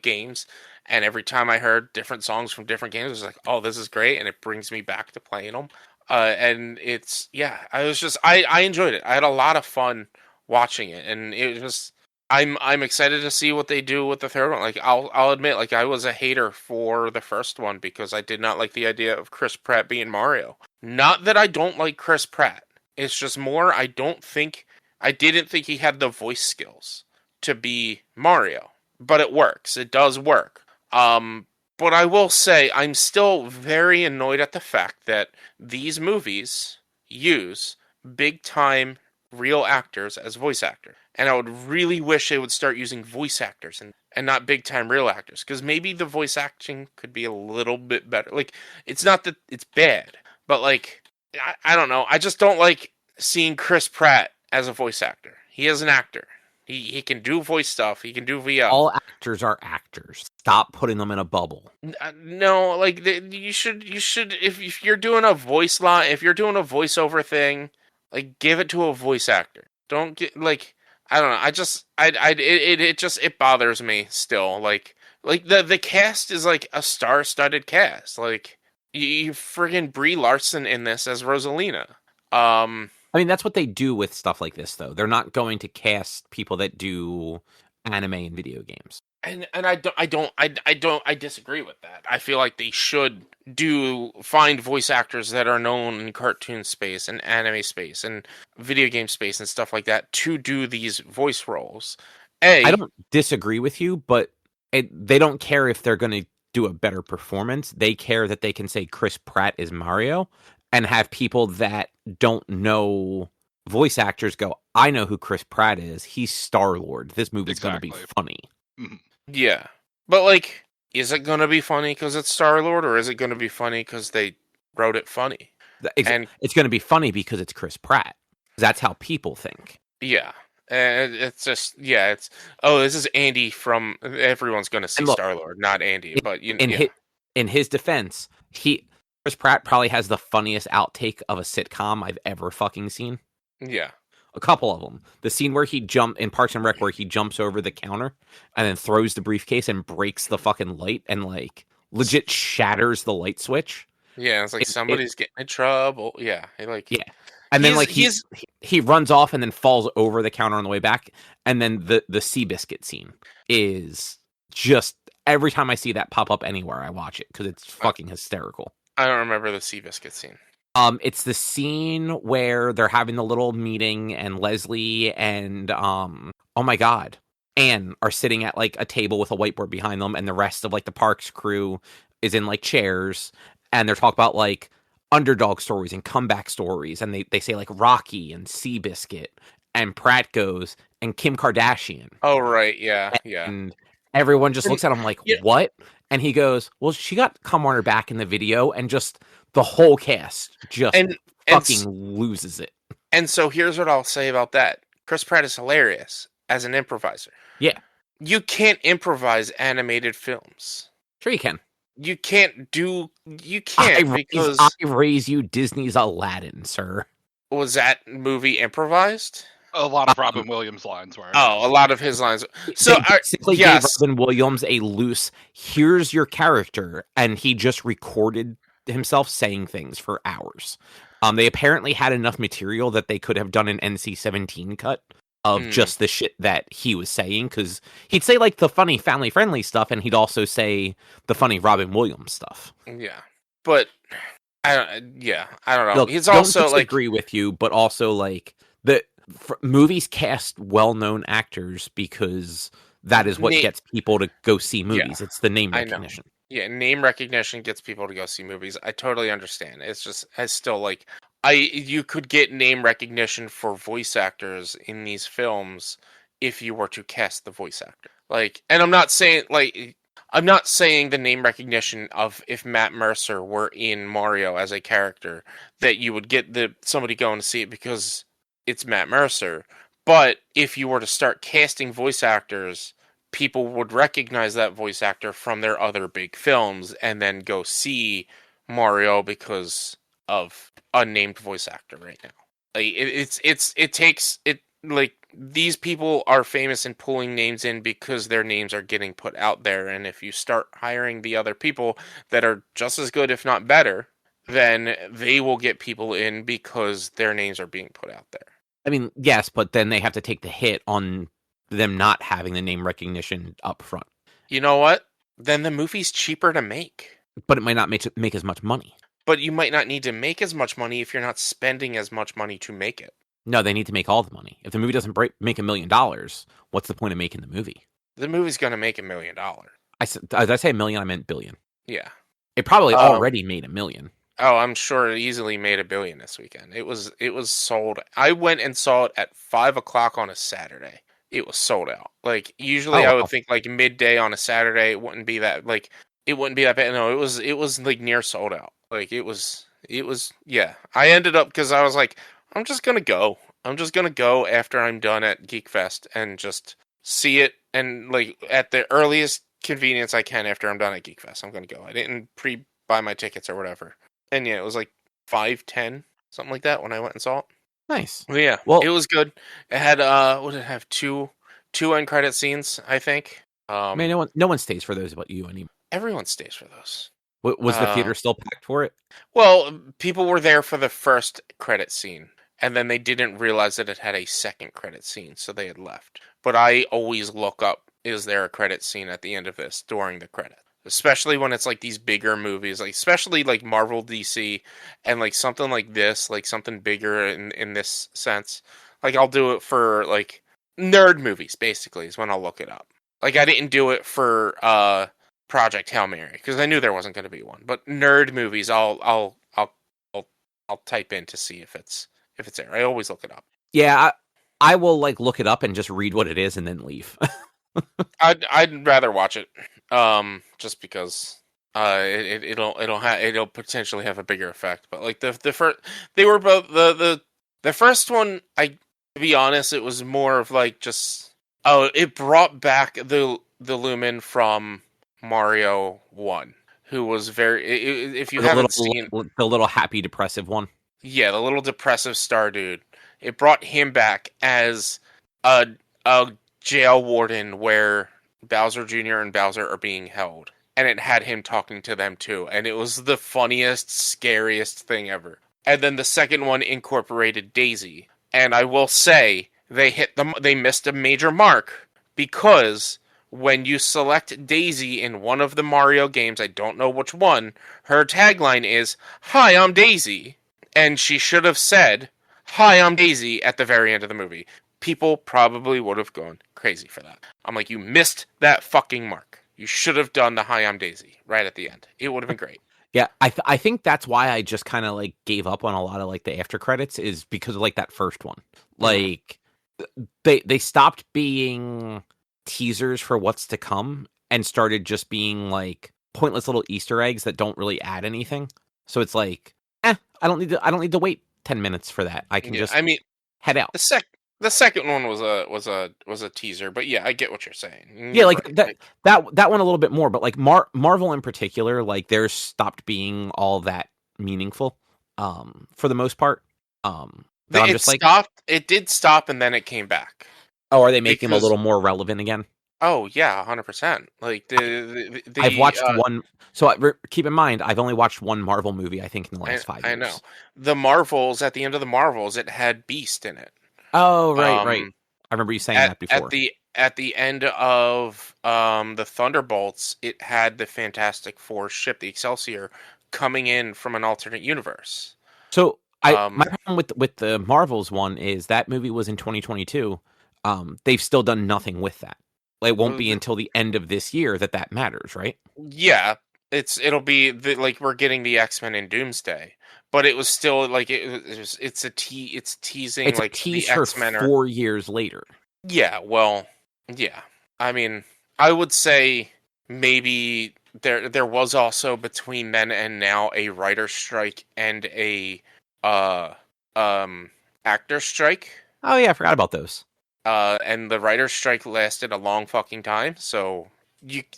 games, and every time I heard different songs from different games, I was like, "Oh, this is great!" And it brings me back to playing them. And it's I enjoyed it. I had a lot of fun watching it, and it was I'm excited to see what they do with the third one. Like I'll admit, like I was a hater for the first one because I did not like the idea of Chris Pratt being Mario. Not that I don't like Chris Pratt. It's just more I didn't think he had the voice skills to be Mario, but it works. It does work. But I will say I'm still very annoyed at the fact that these movies use big time real actors as voice actors. And I would really wish they would start using voice actors and not big time real actors. Because maybe the voice acting could be a little bit better. Like, it's not that it's bad, but like, I don't know. I just don't like seeing Chris Pratt as a voice actor. He is an actor. He can do voice stuff. He can do VO. All actors are actors. Stop putting them in a bubble. No, like you should if you're doing a voice line, if you're doing a voiceover thing, like give it to a voice actor. Don't get like I don't know. It bothers me still. Like the cast is like a star-studded cast. Like you friggin' Brie Larson in this as Rosalina. I mean, that's what they do with stuff like this, though. They're not going to cast people that do anime and video games. And I disagree with that. I feel like they should find voice actors that are known in cartoon space and anime space and video game space and stuff like that to do these voice roles. I don't disagree with you, but they don't care if they're going to do a better performance. They care that they can say Chris Pratt is Mario and have people that don't know voice actors go, I know who Chris Pratt is. He's Star-Lord. This movie's going to be funny. Mm-hmm. Yeah. But, like, is it going to be funny because it's Star-Lord, or is it going to be funny because they wrote it funny? It's going to be funny because it's Chris Pratt. That's how people think. Yeah. And it's just, this is Andy from, everyone's going to see Star-Lord, not Andy. But in his defense, Chris Pratt probably has the funniest outtake of a sitcom I've ever fucking seen. Yeah. A couple of them. The scene where he in Parks and Rec where he jumps over the counter and then throws the briefcase and breaks the fucking light and like legit shatters the light switch. Yeah, it's like somebody's getting in trouble. Yeah. And then he runs off and then falls over the counter on the way back. And then the Seabiscuit scene is just every time I see that pop up anywhere, I watch it because it's fucking hysterical. I don't remember the Seabiscuit scene. It's the scene where they're having the little meeting and Leslie and oh my god, Anne are sitting at like a table with a whiteboard behind them, and the rest of like the parks crew is in like chairs, and they're talking about like underdog stories and comeback stories, and they say like Rocky and Seabiscuit, and Pratt goes and Kim Kardashian. Oh right, yeah. And everyone just looks at him like, what? And he goes, well, she got cum on her back in the video, and just the whole cast just fucking loses it. And so here's what I'll say about that. Chris Pratt is hilarious as an improviser. Yeah. You can't improvise animated films. Sure, you can. You can't because I raise you Disney's Aladdin, sir. was that movie improvised? A lot of Robin Williams lines were. Oh, a lot of his lines. So They basically gave yes, Robin Williams a loose, here's your character, and he just recorded himself saying things for hours. They apparently had enough material that they could have done an NC-17 cut of just the shit that he was saying, because he'd say like the funny family-friendly stuff, and he'd also say the funny Robin Williams stuff. Yeah, but I don't know. Look, He's don't also like disagree with you, but also like movies cast well-known actors because that is what gets people to go see movies. Yeah, It's the name I know. recognition. Yeah, name recognition gets people to go see movies. I totally understand. It's just, I still like, you could get name recognition for voice actors in these films if you were to cast the voice actor. Like, and I'm not saying the name recognition of if Matt Mercer were in Mario as a character that you would get somebody going to see it because it's Matt Mercer. But if you were to start casting voice actors, people would recognize that voice actor from their other big films and then go see Mario because of unnamed voice actor right now. Like these people are famous in pulling names in because their names are getting put out there, and if you start hiring the other people that are just as good if not better, then they will get people in because their names are being put out there. I mean, yes, but then they have to take the hit on them not having the name recognition up front. You know what? Then the movie's cheaper to make. But it might not make as much money. But you might not need to make as much money if you're not spending as much money to make it. No, they need to make all the money. If the movie doesn't make $1 million, what's the point of making the movie? The movie's going to make $1 million. Did I say $1 million? I meant billion. Yeah. It probably already made $1 million. Oh, I'm sure it easily made $1 billion this weekend. It was sold. I went and saw it at 5:00 on a Saturday. It was sold out. Like usually I would think like midday on a Saturday it wouldn't be that bad. No, it was like near sold out. Like it was yeah. I ended up because I was like, I'm just gonna go after I'm done at Geekfest and just see it and like at the earliest convenience I can after I'm done at Geekfest. I'm gonna go. I didn't pre-buy my tickets or whatever. And yeah, it was like 5:10, something like that when I went and saw it. Nice. Well, yeah, well, it was good. It had what did it have? Two end credit scenes, I think. I mean, no one stays for those but you anymore. Everyone stays for those. Was the theater still packed for it? Well, people were there for the first credit scene, and then they didn't realize that it had a second credit scene, so they had left. But I always look up, is there a credit scene at the end of this during the credit? Especially when it's like these bigger movies, like especially like Marvel, DC, and like something like this, like something bigger in this sense. Like I'll do it for like nerd movies, basically, is when I'll look it up. Like I didn't do it for Project Hail Mary because I knew there wasn't going to be one. But nerd movies, I'll type in to see if it's there. I always look it up. Yeah, I will like look it up and just read what it is and then leave. I'd rather watch it, just because it'll potentially have a bigger effect. But like the first, they were both the first one. To be honest, it was more of like just it brought back the Lumen from Mario 1, who was very. If you haven't seen the little happy depressive one, yeah, the little depressive star dude, it brought him back as a jail warden where Bowser Jr. and Bowser are being held. And it had him talking to them too. And it was the funniest, scariest thing ever. And then the second one incorporated Daisy. And I will say, they missed a major mark because when you select Daisy in one of the Mario games, I don't know which one, her tagline is, "Hi, I'm Daisy." And she should have said, "Hi, I'm Daisy" at the very end of the movie. People probably would have gone crazy for that. I'm like, you missed that fucking mark. You should have done the "Hi, I'm Daisy" right at the end. It would have been great. Yeah, I think that's why I just kind of like gave up on a lot of like the after credits is because of like that first one. Like they stopped being teasers for what's to come and started just being like pointless little Easter eggs that don't really add anything. So it's like, I don't need to wait 10 minutes for that. I can just head out. The second one was a teaser, but yeah, I get what you're saying. Yeah, You're like right. that one a little bit more, but like Marvel in particular, like theirs stopped being all that meaningful, for the most part. That I'm It just like, stopped. It did stop, and then it came back oh, are they making them a because little more relevant again? oh yeah, 100%. Like I've watched one. So keep in mind, I've only watched one Marvel movie, I think, in the last five I know years. the Marvels at the end of the Marvels, it had Beast in it. Oh, right, right. Um, I remember you saying that before. at the end of the Thunderbolts, it had the Fantastic Four ship, the Excelsior, coming in from an alternate universe. So my Um, problem with the Marvels one is that movie was in 2022. They've still done nothing with that. It won't be until the end of this year that matters, right? yeah, it'll be like we're getting the X-Men in Doomsday, but it was still like it's teasing It's a like tease the for X-Men are 4 years later. yeah, well, yeah. I mean, I would say maybe there was also between then and now a writer strike and a uh actor strike. Oh yeah, I forgot about those. And the writer strike lasted a long fucking time, so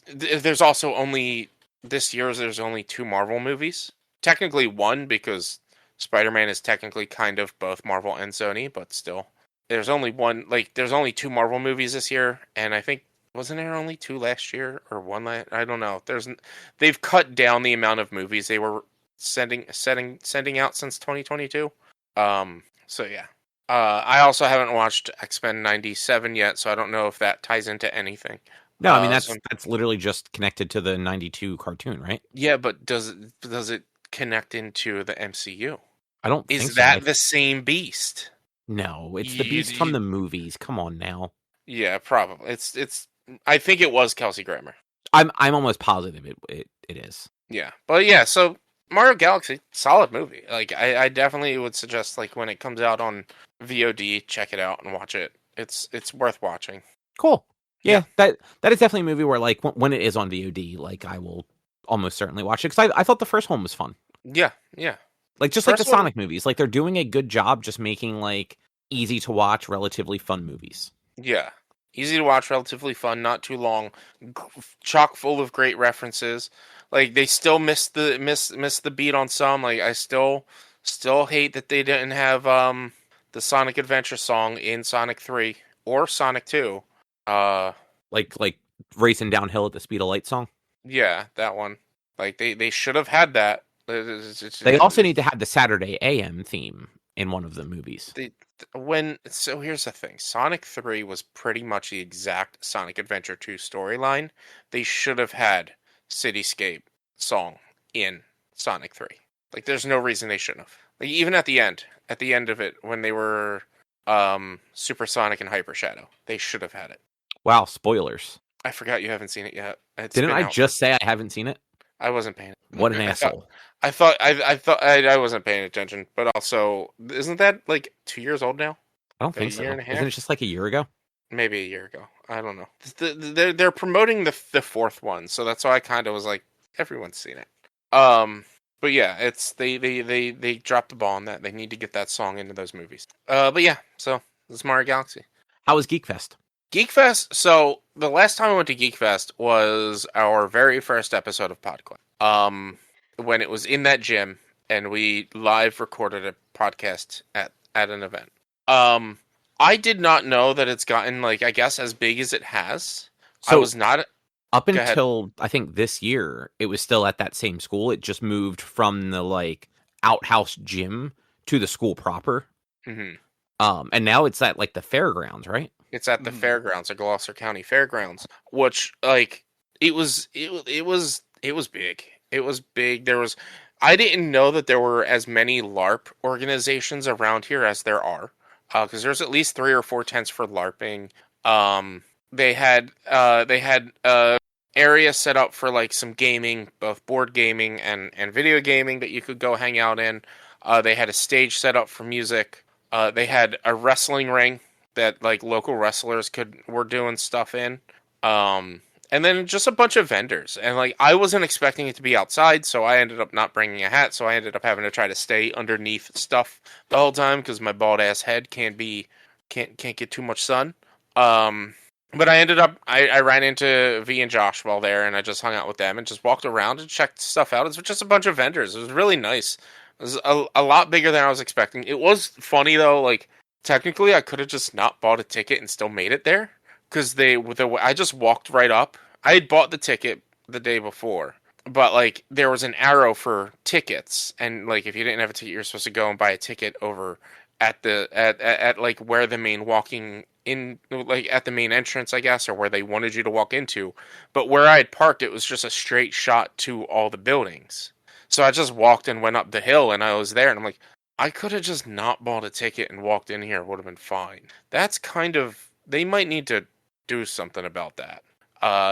there's also only this year there's only two Marvel movies. Technically one because Spider-Man is technically kind of both Marvel and Sony, but still. There's only one like there's only two Marvel movies this year, and I think wasn't there only two last year or one last I don't know. They've cut down the amount of movies they were sending out since 2022. So yeah. I also haven't watched X-Men 97 yet, so I don't know if that ties into anything. No, I mean So that's literally just connected to the '92 cartoon, right? yeah, but does it connect into the MCU? I don't think Is so. that the same beast? No, it's the You, Beast from you, the movies. Come on now. yeah, probably. It's. I think it was Kelsey Grammer. I'm almost positive it is. Yeah, but yeah. So Mario Galaxy, solid movie. Like I definitely would suggest like when it comes out on VOD, check it out and watch it. It's worth watching. Cool. Yeah. Yeah, that is definitely a movie where like when it is on VOD, like I will almost certainly watch it because I thought the first one was fun. Yeah, yeah. Like just like the First one, Sonic movies, like they're doing a good job just making like easy to watch, relatively fun movies. yeah. Easy to watch, relatively fun, not too long, chock full of great references. Like they still miss the beat on some. Like I still hate that they didn't have the Sonic Adventure song in Sonic 3 or Sonic 2. Uh Like racing downhill at the speed of light song. yeah, that one. Like they should have had that. They also need to have the Saturday AM theme in one of the movies. So here's the thing. Sonic 3 was pretty much the exact Sonic Adventure 2 storyline. They should have had Cityscape song in Sonic 3. Like there's no reason they shouldn't have. Like even at the end of it when they were Super Sonic and Hyper Shadow, they should have had it. Wow, spoilers. I forgot you haven't seen it yet. Didn't I just say I haven't seen it? I wasn't paying. What an asshole. I thought I wasn't paying attention, but also isn't that like 2 years old now? I don't think A so. year and a half? Isn't it just like a year ago? Maybe a year ago. I don't know. They're promoting the fourth one, so that's why I kind of was like, everyone's seen it. But yeah, it's they dropped the ball on that. They need to get that song into those movies. But yeah, so this is Mario Galaxy. How was Geekfest? Geekfest. So the last time I went to Geekfest was our very first episode of PodQuest. When it was in that gym and we live recorded a podcast at an event. I did not know that it's gotten like I guess as big as it has. So I was not up Go ahead. until I think this year, it was still at that same school. It just moved from the like outhouse gym to the school proper. Mhm. And now it's at like the fairgrounds, right? It's at the fairgrounds, the Gloucester County Fairgrounds, which like it was big. It was big. I didn't know that there were as many LARP organizations around here as there are, because there's at least 3 or 4 tents for LARPing. They had area set up for like some gaming, both board gaming and video gaming that you could go hang out in. They had a stage set up for music. They had a wrestling ring that like local wrestlers were doing stuff in. And then just a bunch of vendors. And like I wasn't expecting it to be outside, so I ended up not bringing a hat, so I ended up having to try to stay underneath stuff the whole time because my bald ass head can't be can't get too much sun. But I ended up I ran into V and Josh while there, and I just hung out with them and just walked around and checked stuff out. It was just a bunch of vendors. It was really nice. It was a lot bigger than I was expecting. It was funny though. Like technically, I could have just not bought a ticket and still made it there because I just walked right up. I had bought the ticket the day before, but like there was an arrow for tickets, and like if you didn't have a ticket, you're supposed to go and buy a ticket over at like where the main walking in, like at the main entrance, I guess, or where they wanted you to walk into. But where I had parked, it was just a straight shot to all the buildings. So I just walked and went up the hill, and I was there, and I'm like, I could have just not bought a ticket and walked in here; it would have been fine. That's kind of, they might need to do something about that.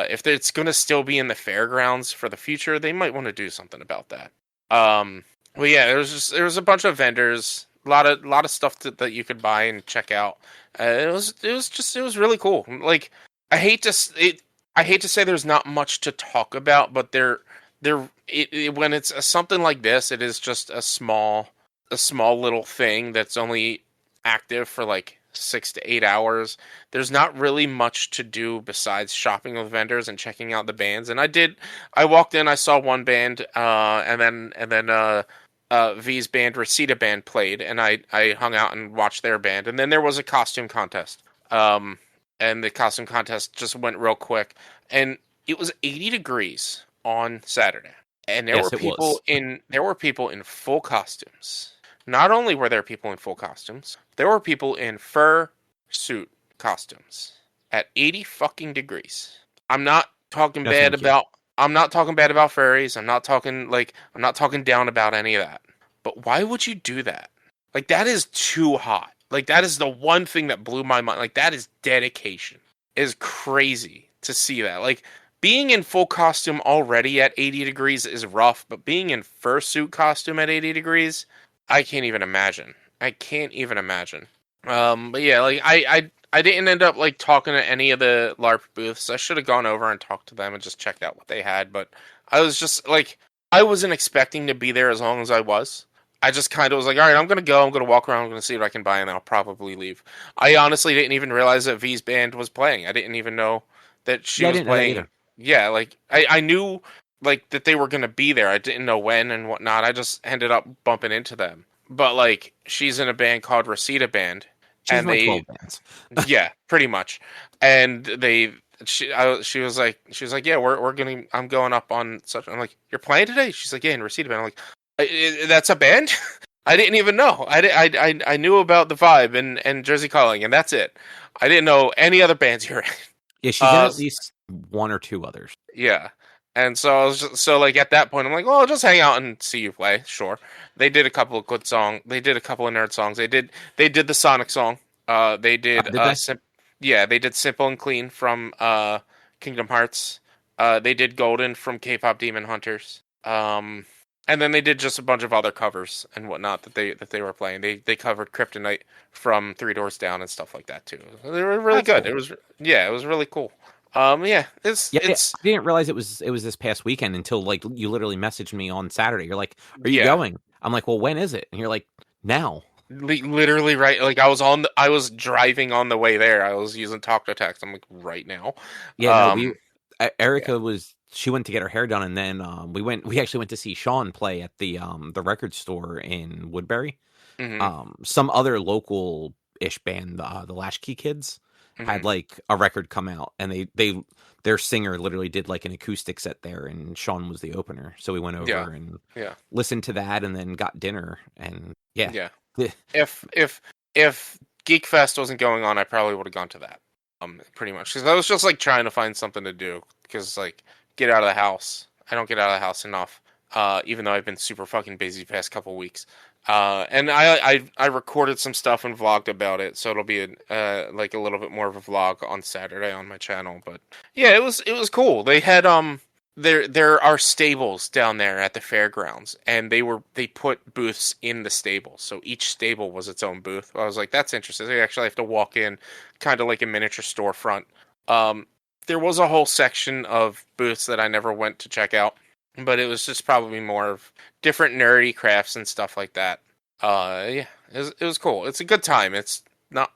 If it's going to still be in the fairgrounds for the future, they might want to do something about that. Well, yeah, there was a bunch of vendors, a lot of stuff that you could buy and check out. It was really cool. Like I hate to say there's not much to talk about, but when it's something like this, it is just a small little thing that's only active for like 6 to 8 hours. There's not really much to do besides shopping with vendors and checking out the bands. And I walked in, I saw one band, and then V's band, Reseda Band, played, and I hung out and watched their band. And then there was a costume contest. And the costume contest just went real quick. And it was 80 degrees on Saturday. And there were people in full costumes. Not only were there people in full costumes, there were people in fur suit costumes at 80 fucking degrees. I'm not talking bad about furries. I'm not talking down about any of that. But why would you do that? Like, that is too hot. Like, that is the one thing that blew my mind. Like, that is dedication. It is crazy to see that. Like, being in full costume already at 80 degrees is rough, but being in fursuit costume at 80 degrees, I can't even imagine. But yeah, like, I didn't end up, like, talking to any of the LARP booths. I should have gone over and talked to them and just checked out what they had, but I was just, like, I wasn't expecting to be there as long as I was. I just kind of was like, all right, I'm going to go. I'm going to walk around. I'm going to see what I can buy, and then I'll probably leave. I honestly didn't even realize that V's band was playing. I didn't even know that she was playing. Yeah, like, I knew, like, that they were going to be there. I didn't know when and whatnot. I just ended up bumping into them. But, like, she's in a band called Reseda Band. She's and like 12 bands. Yeah, pretty much. And she was like, yeah, I'm going up on such. I'm like, you're playing today? She's like, yeah, in Reseda Band. I'm like, that's a band? I didn't even know. I knew about the Vibe and Jersey Calling, and that's it. I didn't know any other bands you're in. Yeah, she's in at least one or two others. Yeah. And so I was like, at that point, I'm like, well, I'll just hang out and see you play. Sure. They did a couple of good songs. They did a couple of nerd songs. They did the Sonic song. They did, they did Simple and Clean from Kingdom Hearts. They did Golden from K-pop Demon Hunters. And then they did just a bunch of other covers and whatnot that they were playing. They covered Kryptonite from Three Doors Down and stuff like that too. They were really good. Cool. It was really cool. It's I didn't realize it was this past weekend until, like, you literally messaged me on Saturday. You're like, are you going? I'm like, well, when is it? And you're like, now. Literally, right? Like, I was driving on the way there. I was using Talk to Text. I'm like, right now. Yeah, Erica she went to get her hair done, and then we actually went to see Sean play at the record store in Woodbury. Mm-hmm. Some other local ish band, the Latchkey Kids, had like a record come out, and their singer literally did like an acoustic set there, and Sean was the opener. So we went over and listened to that, and then got dinner, and If Geekfest wasn't going on, I probably would have gone to that. Pretty much, because I was just like trying to find something to do, because like, get out of the house. I don't get out of the house enough, even though I've been super fucking busy the past couple weeks. And I recorded some stuff and vlogged about it, so it'll be like a little bit more of a vlog on Saturday on my channel. But yeah, it was cool. They had there are stables down there at the fairgrounds, and they put booths in the stables, so each stable was its own booth. I was like, that's interesting. They actually have to walk in, kind of like a miniature storefront. There was a whole section of booths that I never went to check out, but it was just probably more of different nerdy crafts and stuff like that. It was cool. It's a good time.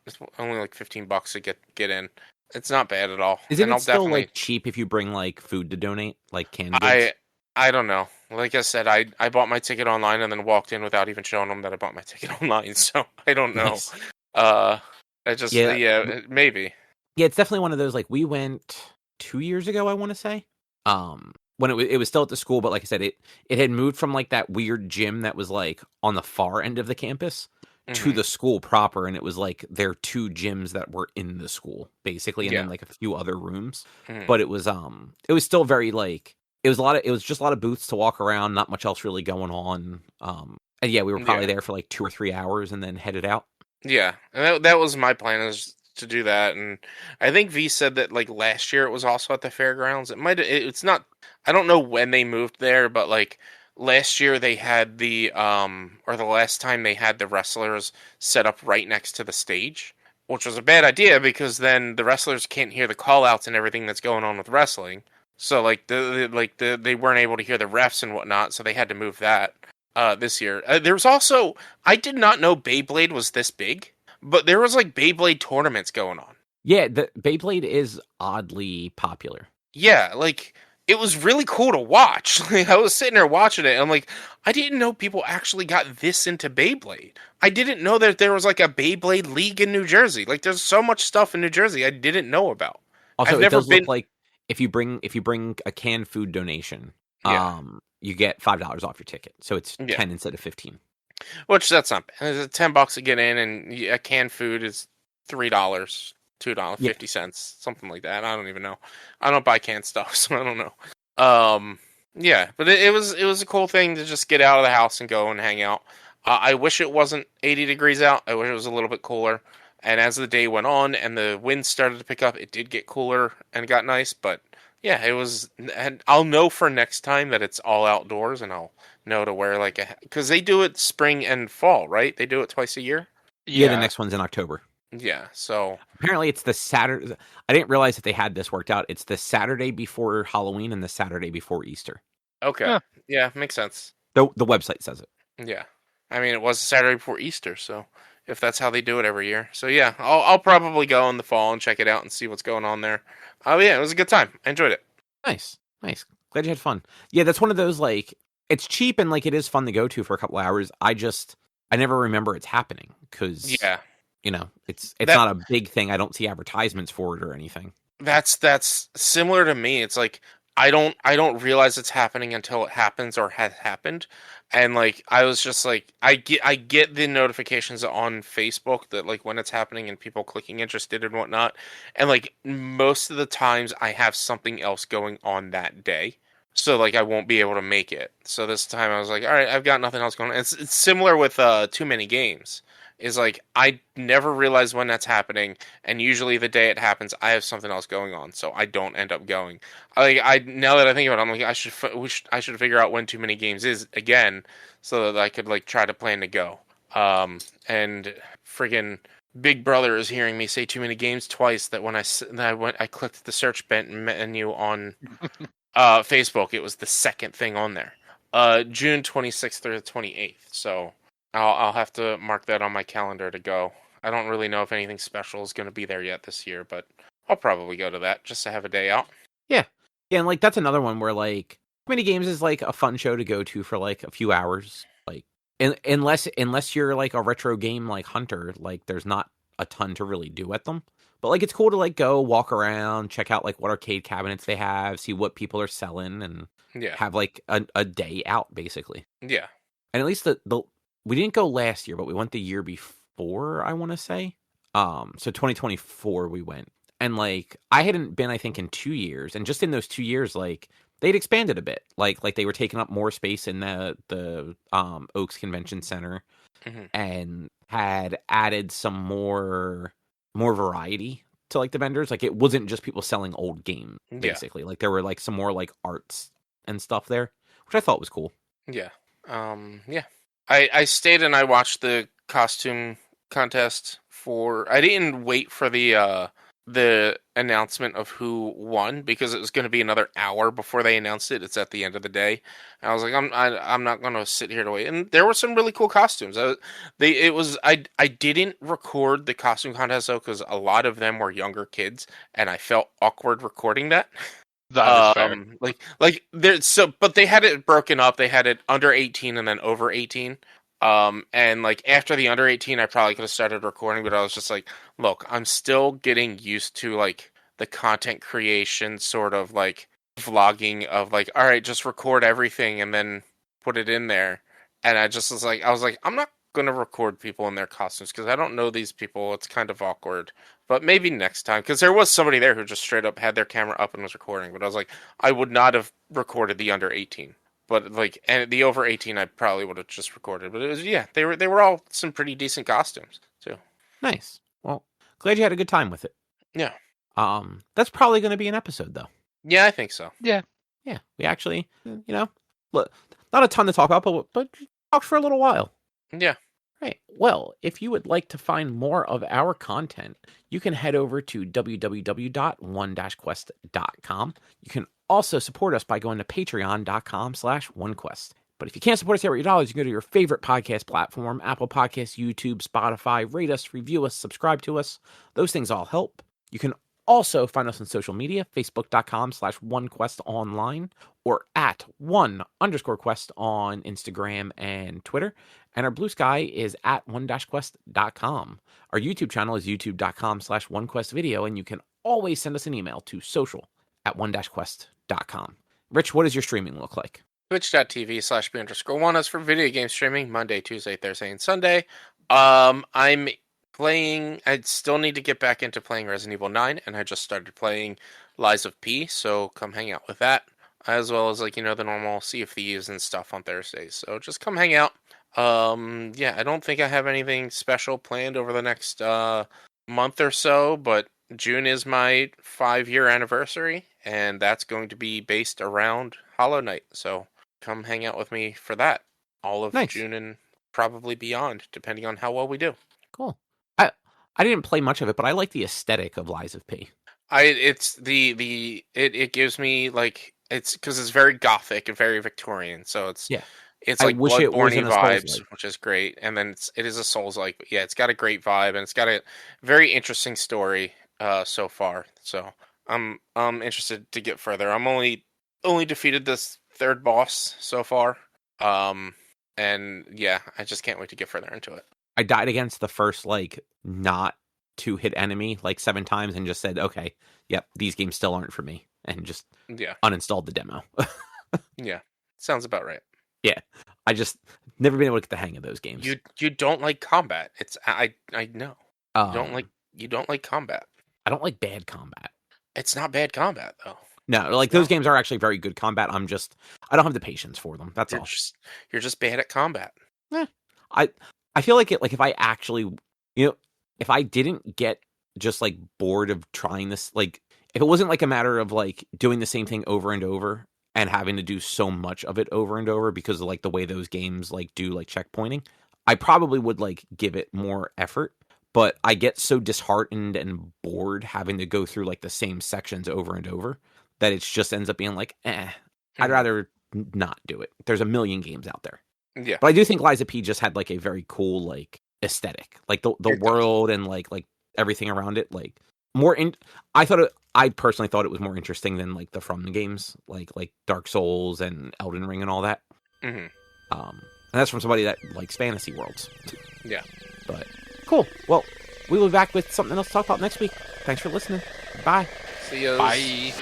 it's only like $15 to get in. It's not bad at all. Isn't And it I'll still definitely, like cheap if you bring like food to donate, like canned goods? I don't know. Like I said, I bought my ticket online and then walked in without even showing them that I bought my ticket online. So I don't know. Nice. Uh, I just Yeah, maybe. yeah, it's definitely one of those, like, we went 2 years ago, I want to say. When it was still at the school, but like I said, it had moved from like that weird gym that was like on the far end of the campus to Hmm. the school proper, and it was like there are two gyms that were in the school basically, and Yeah. then like a few other rooms. Hmm. But it was still very like it was just a lot of booths to walk around, not much else really going on. And yeah, we were probably Yeah. there for like 2 or 3 hours and then headed out. Yeah, and that was my plan, is to do that. And I think V said that like last year it was also at the fairgrounds. It's not. I don't know when they moved there, but like last year they had or the last time they had the wrestlers set up right next to the stage, which was a bad idea because then the wrestlers can't hear the call outs and everything that's going on with wrestling. So like they weren't able to hear the refs and whatnot, so they had to move that this year. There's also, I did not know Beyblade was this big, but there was like Beyblade tournaments going on. Yeah, the Beyblade is oddly popular. Yeah, like it was really cool to watch. Like, I was sitting there watching it, and I'm like, I didn't know people actually got this into Beyblade. I didn't know that there was like a Beyblade league in New Jersey. Like, there's so much stuff in New Jersey I didn't know about. Also, I've it never does look been. like if you bring a canned food donation, Yeah, you get $5 off your ticket. So it's yeah. 10 instead of 15. Which that's not bad. It's $10 to get in, and a canned food is $3, $2, Yeah. 50 cents, something like that. I don't even know. I don't buy canned stuff, so I don't know. Yeah, but it was a cool thing to just get out of the house and go and hang out. I wish it wasn't 80 degrees out. I wish it was a little bit cooler. And as the day went on and the wind started to pick up, it did get cooler and got nice. But yeah, it was. And I'll know for next time that it's all outdoors, and I'll know to wear like because they do it spring and fall, right? They do it twice a year. Yeah, the next one's in October. Yeah, so Apparently, it's the Saturday. I didn't realize that they had this worked out. It's the Saturday before Halloween and the Saturday before Easter. okay, Yeah. yeah, makes sense. The website says it. Yeah, I mean it was the Saturday before Easter, so if that's how they do it every year, so yeah, I'll probably go in the fall and check it out and see what's going on there. Oh yeah, it was a good time. I enjoyed it. Nice, nice. Glad you had fun. Yeah, that's one of those like it's cheap and like it is fun to go to for a couple hours. I never remember it's happening because Yeah, it's that not a big thing. I don't see advertisements for it or anything. that's similar to me. It's like I don't realize it's happening until it happens or has happened. And like I was just like I get the notifications on Facebook that like when it's happening and people clicking interested and whatnot. And like most of the times I have something else going on that day. So like I won't be able to make it. So this time I was like, all right, I've got nothing else going on. It's similar with Too Many Games. Is like I never realize when that's happening, and usually the day it happens, I have something else going on, so I don't end up going. I now that I think about it, I'm like I should figure out when Too Many Games is again, so that I could like try to plan to go. And friggin' Big Brother is hearing me say Too Many Games twice. That when I clicked the search menu on Facebook, it was the second thing on there. June 26th through the 28th. So I'll have to mark that on my calendar to go. I don't really know if anything special is going to be there yet this year, but I'll probably go to that just to have a day out. Yeah, yeah, and like that's another one where like mini games is like a fun show to go to for like a few hours. Like, unless you're like a retro game like hunter, like there's not a ton to really do at them. But like it's cool to like go walk around, check out like what arcade cabinets they have, see what people are selling, and Yeah, have like a day out basically. yeah, And at least the we didn't go last year, but we went the year before, I want to say. So 2024 we went. And like I hadn't been I think in 2 years, and just in those 2 years like they'd expanded a bit. Like they were taking up more space in the Oaks Convention Center hmm and had added some more variety to like the vendors. Like it wasn't just people selling old games yeah, basically. Like there were like some more like arts and stuff there, which I thought was cool. yeah, yeah. I stayed and I watched the costume contest for. I didn't wait for the the announcement of who won because it was going to be another hour before they announced it. It's at the end of the day. And I was like, I'm not going to sit here to wait. And there were some really cool costumes. I didn't record the costume contest though because a lot of them were younger kids, and I felt awkward recording that. That is fair. But they had it broken up. They had it under 18 and then over 18. And like after the under 18, I probably could have started recording, but I was just like, look, I'm still getting used to like the content creation sort of like vlogging of like, all right, just record everything and then put it in there. And I was like, I'm not going to record people in their costumes because I don't know these people. It's kind of awkward. But maybe next time, because there was somebody there who just straight up had their camera up and was recording. But I was like, I would not have recorded the under 18. But like, and the over 18, I probably would have just recorded. But it was, yeah, they were all some pretty decent costumes too. Nice. Well, glad you had a good time with it. Yeah. That's probably going to be an episode though. Yeah, I think so. Yeah. Yeah, we actually, look, not a ton to talk about, but talked for a little while. Yeah. Right. Well, if you would like to find more of our content, you can head over to www.one-quest.com. You can also support us by going to patreon.com/onequest. But if you can't support us here with your dollars, you can go to your favorite podcast platform, Apple Podcasts, YouTube, Spotify, rate us, review us, subscribe to us. Those things all help. You can also find us on social media, facebook.com/onequestonline or at @1_quest on Instagram and Twitter. And our Blue Sky is at one-quest.com. Our YouTube channel is youtube.com/onequestvideo, and you can always send us an email to social@one-quest.com. Rich, what does your streaming look like? Twitch.tv/B_1 is for video game streaming, Monday, Tuesday, Thursday, and Sunday. I'm playing, I still need to get back into playing Resident Evil 9, and I just started playing Lies of P, so come hang out with that, as well as like, the normal Sea of Thieves and stuff on Thursdays, so just come hang out. Yeah, I don't think I have anything special planned over the next month or so, but June is my 5-year anniversary, and that's going to be based around Hollow Knight, so come hang out with me for that all of Nice. June and probably beyond, depending on how well we do. Cool. I didn't play much of it, but I like the aesthetic of Lies of P. It gives me like, it's because it's very gothic and very Victorian, so it's like Bloodborne vibes, which is great. And then it is a Souls-like, but yeah, it's got a great vibe and it's got a very interesting story so far. So I'm interested to get further. I'm only defeated this third boss so far. And yeah, I just can't wait to get further into it. I died against the first, not 2-hit enemy, 7 times and just said, okay, yep, these games still aren't for me. And just uninstalled the demo. Yeah, sounds about right. Yeah, I just never been able to get the hang of those games. You don't like combat. I know. You don't like combat. I don't like bad combat. It's not bad combat, though. No, those games are actually very good combat. I don't have the patience for them. That's all. You're just bad at combat. I feel like if I actually, if I didn't get just bored of trying this, if it wasn't a matter of doing the same thing over and over and having to do so much of it over and over because of the way those games do checkpointing, I probably would give it more effort. But I get so disheartened and bored having to go through the same sections over and over that it just ends up being I'd rather not do it. There's a million games out there. Yeah. But I do think Lies of P just had a very cool aesthetic. The world and everything around it. I personally thought it was more interesting than the From games, like Dark Souls and Elden Ring and all that. Mm-hmm. And that's from somebody that likes fantasy worlds. Yeah. But cool. Well, we will be back with something else to talk about next week. Thanks for listening. Bye. See you. Bye.